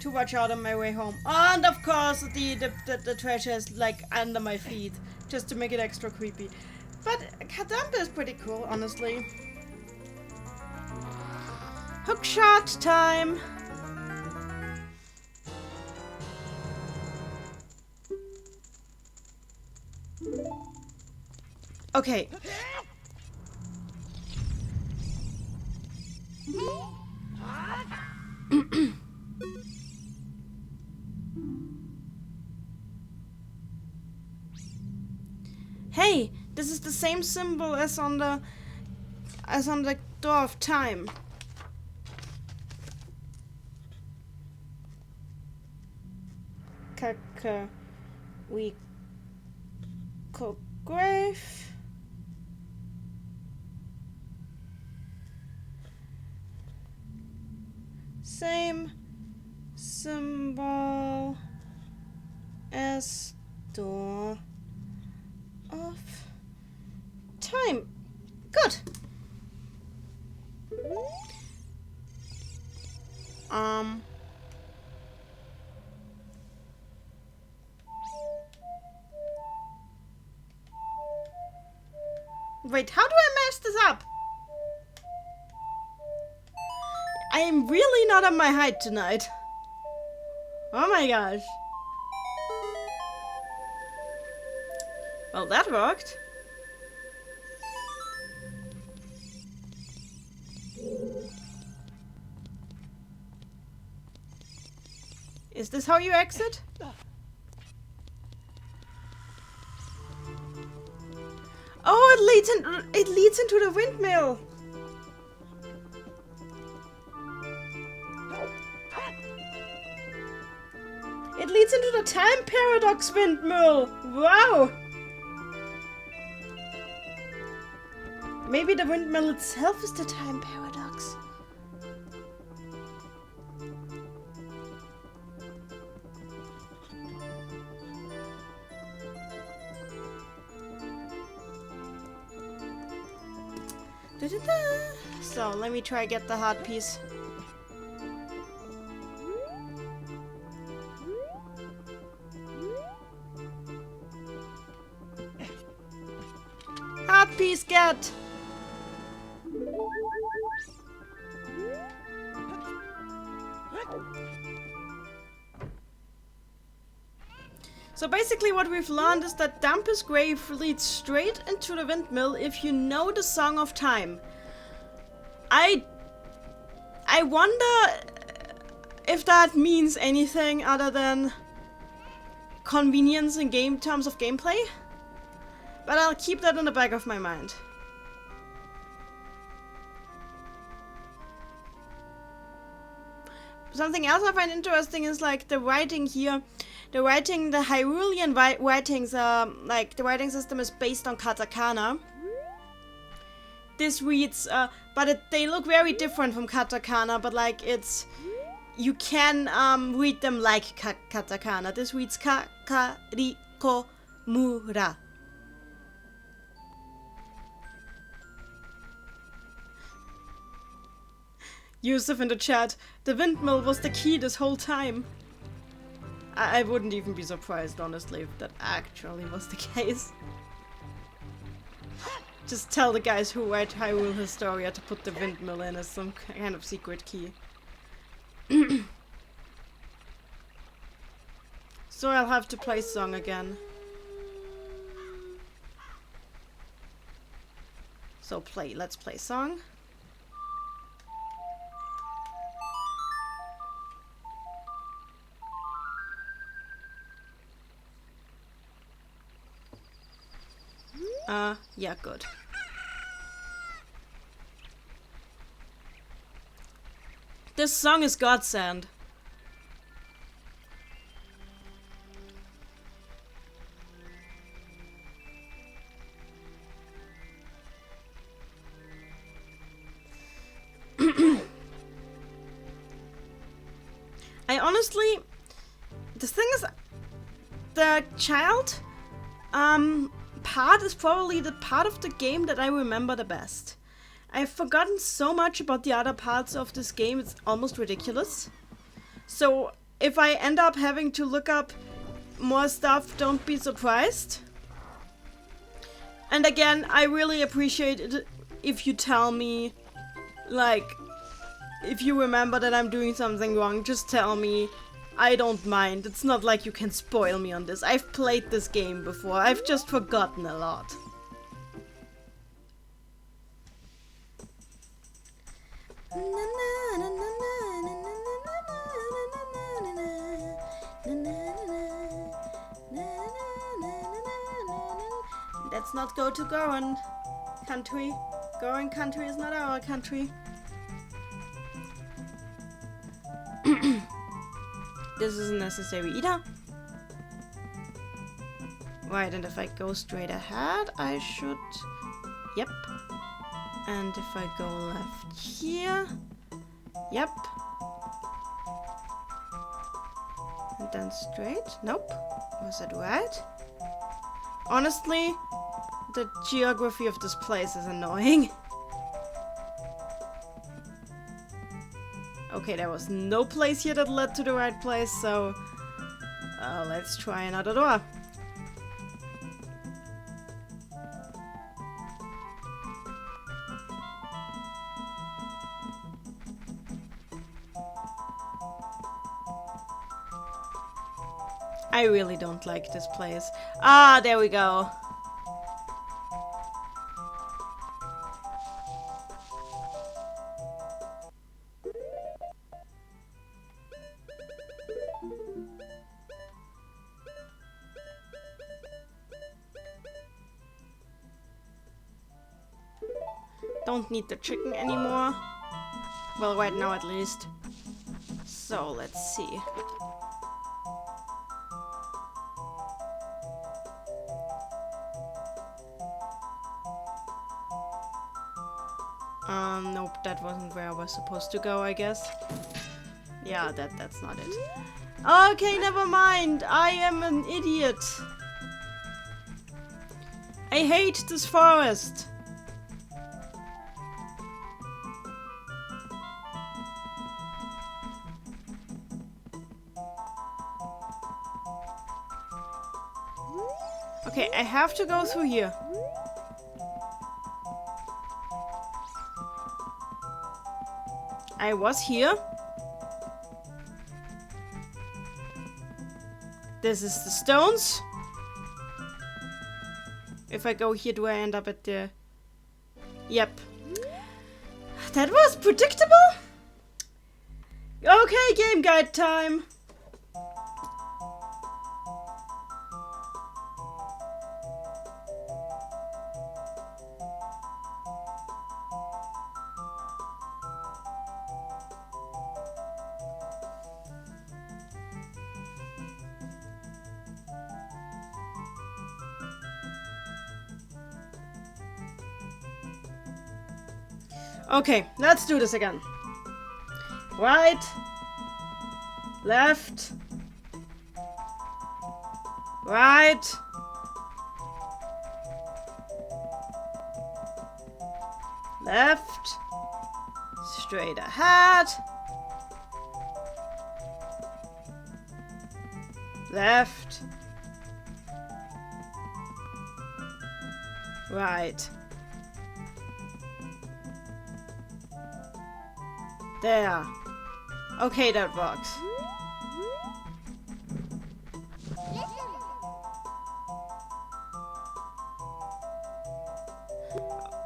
[SPEAKER 2] to watch out on my way home. And of course, the treasure is like under my feet, just to make it extra creepy. But Kadampa is pretty cool, honestly. Hookshot time! Okay. Hey, this is the same symbol as on the door of time. Grave. Same symbol as door of time. Good. Wait, how do I mess this up? I am really not on my height tonight. Oh my gosh. Well, that worked. Is this how you exit? Oh, it leads into the windmill. It leads into the time paradox windmill. Wow. Maybe the windmill itself is the time paradox. So let me try get the heart piece. Heart piece get. So basically what we've learned is that Dampus Grave leads straight into the windmill if you know the Song of Time. I wonder if that means anything other than convenience in terms of gameplay. But I'll keep that in the back of my mind. Something else I find interesting is like the writing here. The Hyrulean writings are like the writing system is based on katakana. This reads, but they look very different from katakana. But like you can read them like katakana. This reads kakariko mura. Yusuf in the chat, the windmill was the key this whole time. I wouldn't even be surprised, honestly, if that actually was the case. Just tell the guys who write Hyrule Historia to put the windmill in as some kind of secret key. So I'll have to play song again. So let's play song. Yeah, good. This song is godsend. I honestly, the thing is, the child, part is probably the part of the game that I remember the best. I've forgotten so much about the other parts of this game, it's almost ridiculous. So if I end up having to look up more stuff, don't be surprised. And again, I really appreciate it if you tell me, like, if you remember that I'm doing something wrong, just tell me. I don't mind. It's not like you can spoil me on this. I've played this game before. I've just forgotten a lot. Let's not go to Goron country. Goron country is not our country. This isn't necessary either. Right, and if I go straight ahead, I should... Yep. And if I go left here... Yep. And then straight? Nope. Was it right? Honestly, the geography of this place is annoying. Okay, there was no place here that led to the right place, so let's try another door. I really don't like this place. Ah, there we go. Don't need the chicken anymore. Well, right now at least. So, let's see. Nope, that wasn't where I was supposed to go, I guess. Yeah, that's not it. Okay, never mind. I am an idiot. I hate this forest. Okay, I have to go through here. I was here. This is the stones. If I go here, do I end up at the... Yep. That was predictable. Okay, game guide time. Okay, let's do this again. Right. Left. Right. Left. Straight ahead. Left. Right. There. Okay, that works.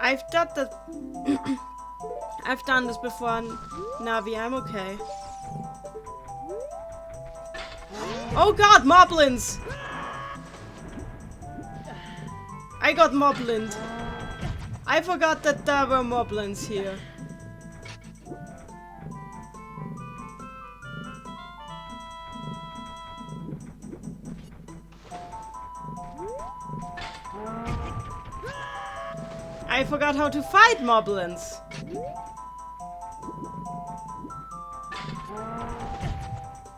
[SPEAKER 2] I've done that. I've done this before, Navi. I'm okay. Oh God, moblins! I got moblined. I forgot that there were moblins here. I forgot how to fight moblins.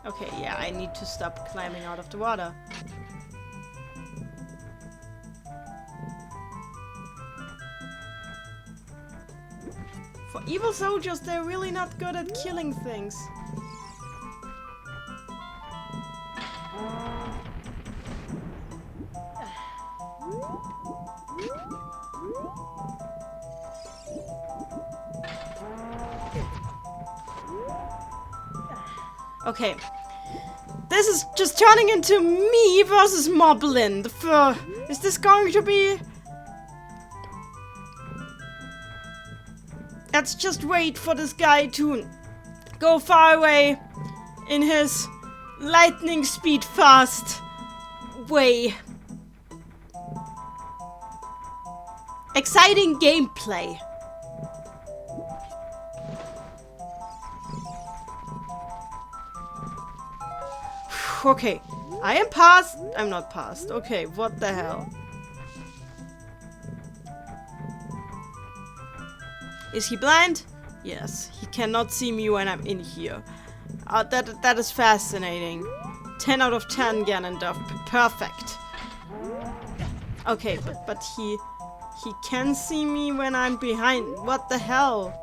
[SPEAKER 2] Okay, yeah, I need to stop climbing out of the water. For evil soldiers, they're really not good at killing things. Okay. This is just turning into me versus Moblin. Is this going to be... Let's just wait for this guy to go far away in his lightning speed fast way. Exciting gameplay. Okay, I am past. I'm not past. Okay, what the hell? Is he blind? Yes, he cannot see me when I'm in here. That is fascinating. 10 out of 10 Ganondorf. Perfect. Okay, but he can see me when I'm behind. What the hell?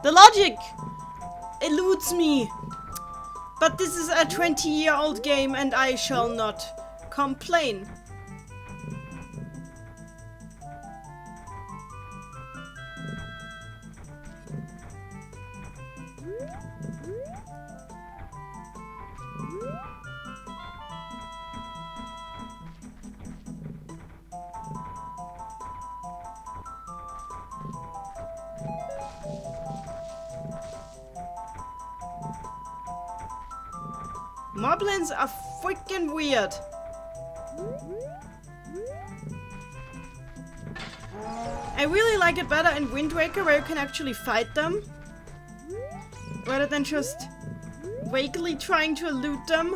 [SPEAKER 2] The logic eludes me. But this is a 20-year-old game and I shall not complain. Moblins are freaking weird. I really like it better in Wind Waker where you can actually fight them. Rather than just vaguely trying to elude them.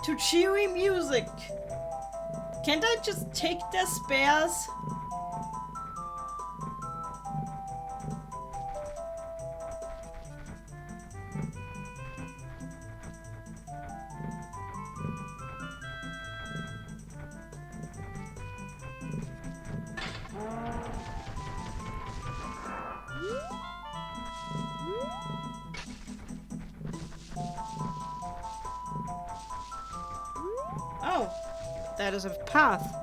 [SPEAKER 2] To cheery music. Can't I just take their spares? Oh, that is a path.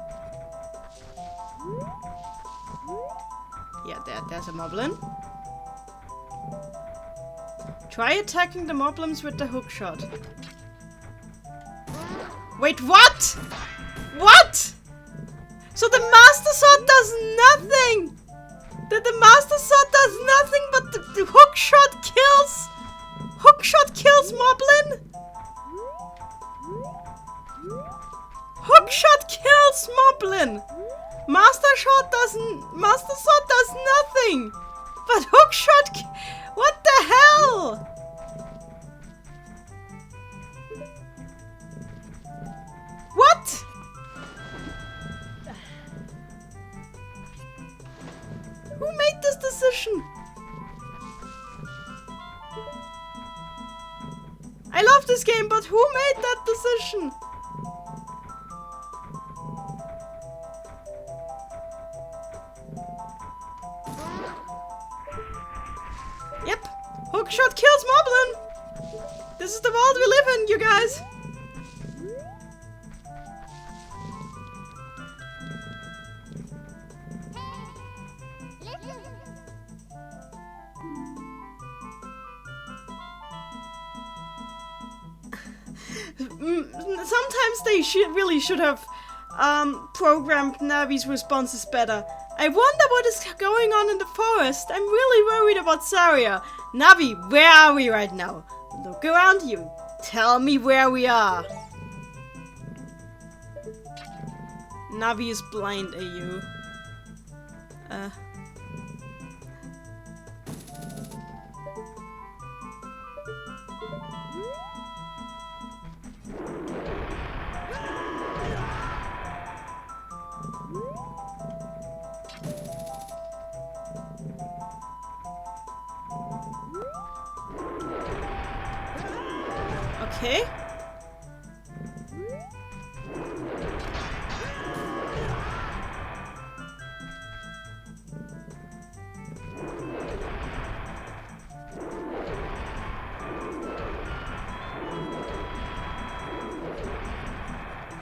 [SPEAKER 2] Yeah, there's a moblin. Try attacking the moblins with the hookshot. Wait, what? What? So the Master Sword does nothing! The Master Sword does nothing but the hookshot kills... Hookshot kills moblin? Hookshot kills moblin! Master Sword does nothing! But hookshot what the hell? What? Who made this decision? I love this game, but who made that decision? Yep, hookshot kills moblin. This is the world we live in, you guys. Sometimes they really should have programmed Navi's responses better. I wonder what is going on in the forest. I'm really worried about Saria. Navi, where are we right now? Look around you. Tell me where we are. Navi is blind, AU. Okay.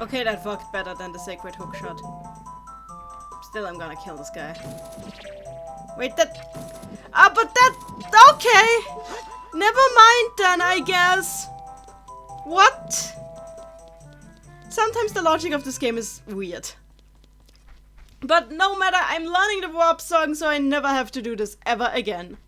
[SPEAKER 2] Okay, that worked better than the sacred hookshot. Still, I'm gonna kill this guy. Wait, that... Ah, but that... Okay! Never mind then, I guess. What? Sometimes the logic of this game is weird. But no matter, I'm learning the warp song, so I never have to do this ever again.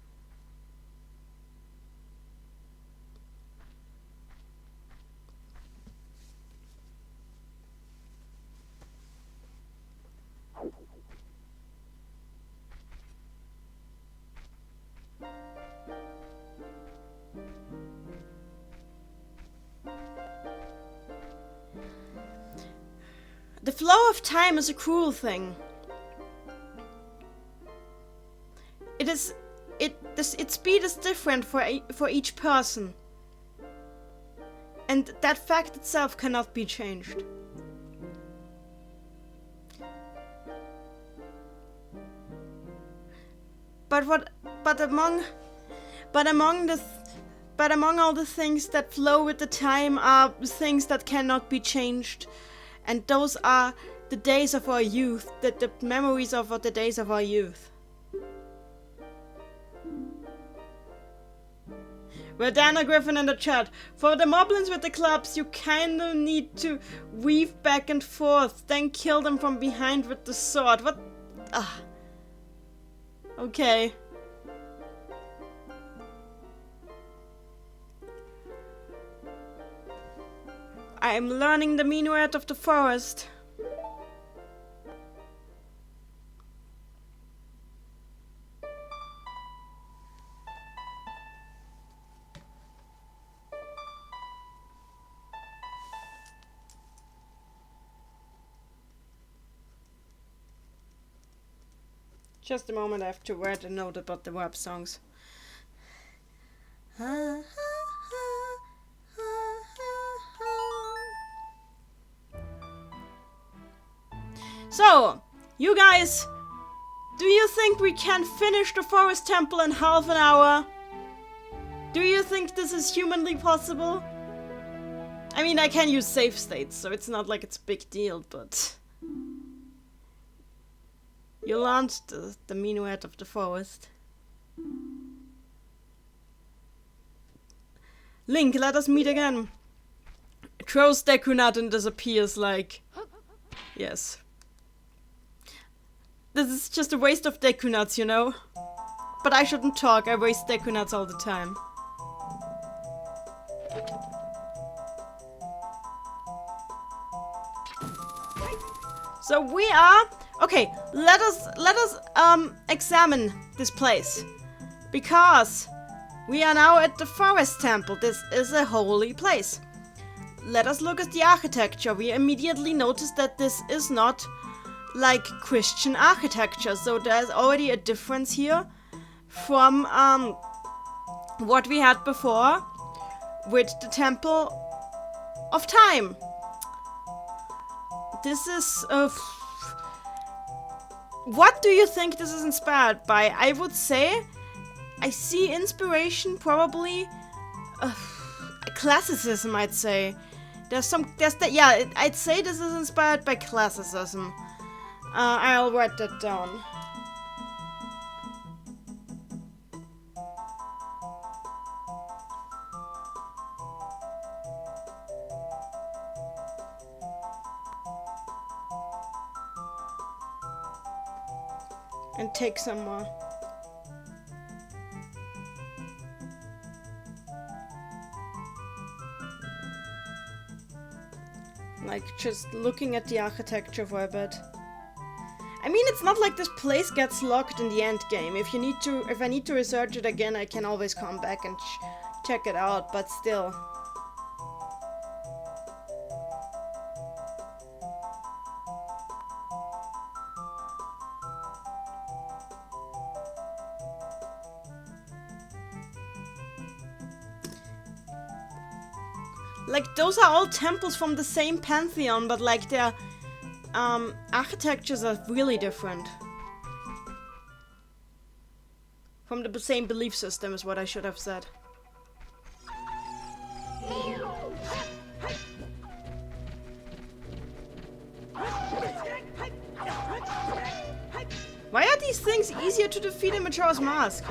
[SPEAKER 2] The flow of time is a cruel thing. Its speed is different for each person. And that fact itself cannot be changed. But among all the things that flow with the time are things that cannot be changed. And those are the days of our youth, the memories of the days of our youth. Verdana Griffin in the chat. For the moblins with the clubs, you kinda need to weave back and forth, then kill them from behind with the sword. What? Ah. Okay. I am learning the minuet of the forest. Just a moment, I have to write a note about the warp songs. So, you guys, do you think we can finish the forest temple in half an hour? Do you think this is humanly possible? I mean, I can use save states, so it's not like it's a big deal, but... You learned the minuet of the forest. Link, let us meet again. Throws Dekunat and disappears like... Yes. This is just a waste of Dekunats, you know? But I shouldn't talk, I waste Dekunats all the time. So we are... Okay, let us examine this place. Because we are now at the forest temple. This is a holy place. Let us look at the architecture. We immediately notice that this is not like Christian architecture. So there's already a difference here from what we had before with the Temple of Time. This is... what do you think this is inspired by? I would say I see inspiration probably classicism, I'd say. Yeah, I'd say this is inspired by classicism. I'll write that down. And take some more. Like, just looking at the architecture for a bit. I mean, it's not like this place gets locked in the end game. If I need to research it again, I can always come back and check it out, but still. Like, those are all temples from the same pantheon, but like their architectures are really different. From the same belief system is what I should have said. these things easier to defeat in Majora's Mask?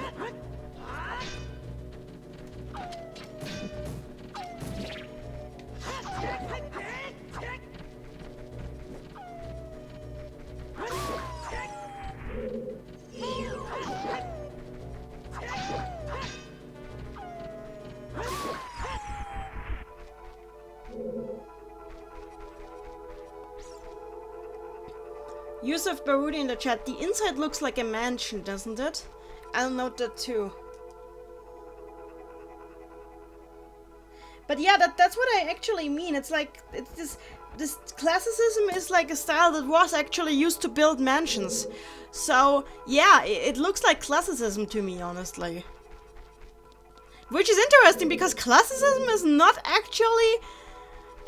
[SPEAKER 2] Yusuf Barudi in the chat. The inside looks like a mansion, doesn't it? I'll note that too. But yeah, that's what I actually mean. It's like this classicism is like a style that was actually used to build mansions. So yeah, it looks like classicism to me, honestly. Which is interesting because classicism is not actually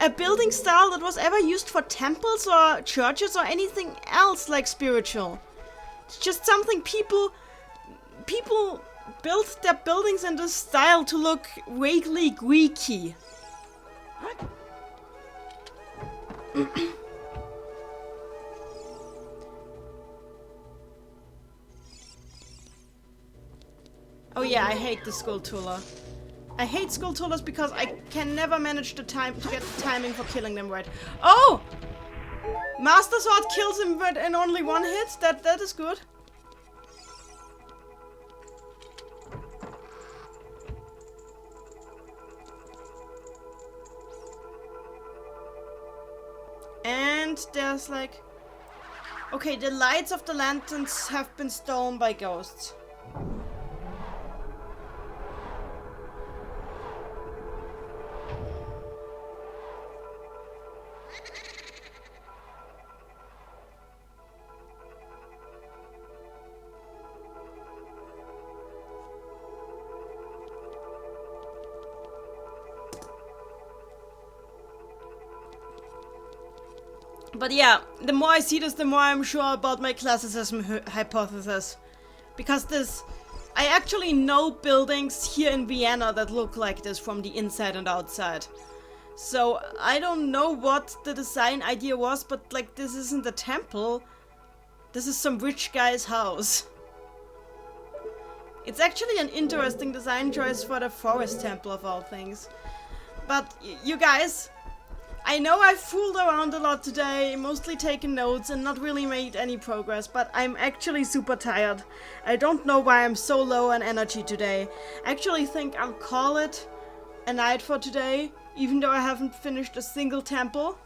[SPEAKER 2] a building style that was ever used for temples or churches or anything else like spiritual. It's just something people built their buildings in this style to look vaguely Greeky. Oh yeah, I hate the Skulltula. I hate Skulltulas because I can never manage to get the timing for killing them right. Oh! Master Sword kills him in only one hit? That is good. And there's like... Okay, the lights of the lanterns have been stolen by ghosts. But yeah, the more I see this, the more I'm sure about my classicism hypothesis. Because I actually know buildings here in Vienna that look like this from the inside and outside. So I don't know what the design idea was, but like this isn't a temple. This is some rich guy's house. It's actually an interesting design choice for the forest temple of all things. But you guys... I know I've fooled around a lot today, mostly taken notes and not really made any progress, but I'm actually super tired. I don't know why I'm so low on energy today. I actually think I'll call it a night for today, even though I haven't finished a single temple.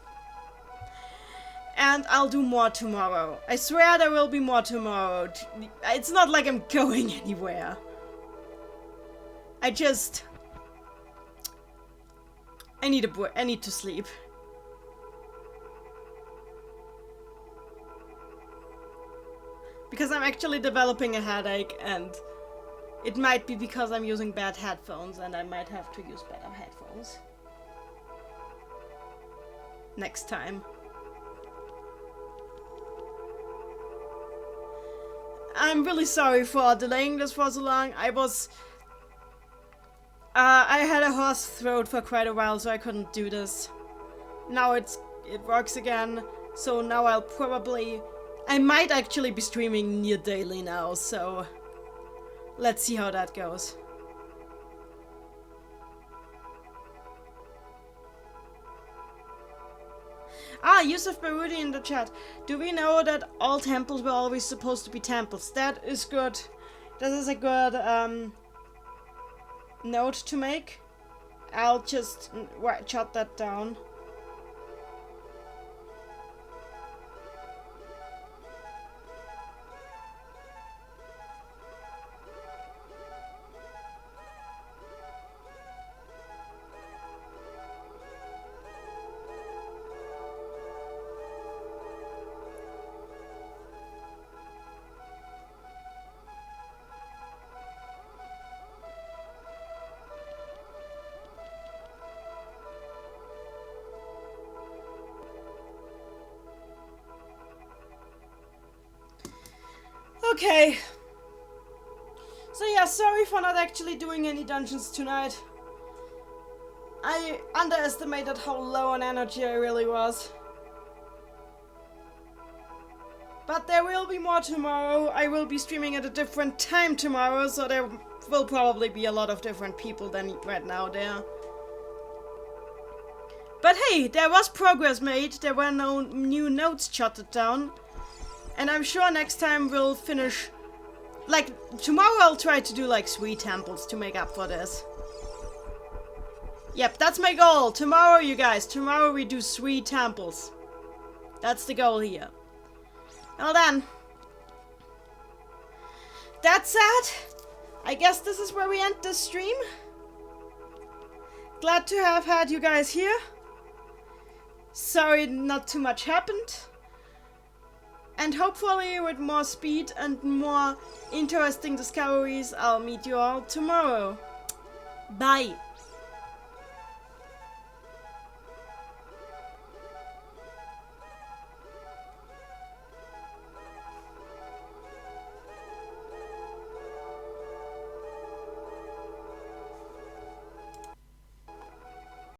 [SPEAKER 2] And I'll do more tomorrow. I swear there will be more tomorrow. It's not like I'm going anywhere. I need to sleep. Because I'm actually developing a headache, and it might be because I'm using bad headphones, and I might have to use better headphones next time. I'm really sorry for delaying this for so long. I had a hoarse throat for quite a while, so I couldn't do this. Now it works again, so now I might actually be streaming near daily now, so let's see how that goes. Yusuf Barudi in the chat. Do we know that all temples were always supposed to be temples? That is good. That is a good note to make. I'll just jot that down. Okay. So yeah, sorry for not actually doing any dungeons tonight. I underestimated how low on energy I really was. But there will be more tomorrow. I will be streaming at a different time tomorrow, so there will probably be a lot of different people than right now there. But hey, there was progress made. There were no new notes jotted down. And I'm sure next time we'll finish... Like, tomorrow I'll try to do like 3 temples to make up for this. Yep, that's my goal. Tomorrow, you guys. Tomorrow we do 3 temples. That's the goal here. Well then. That's it. I guess this is where we end this stream. Glad to have had you guys here. Sorry not too much happened. And hopefully with more speed and more interesting discoveries, I'll meet you all tomorrow. Bye.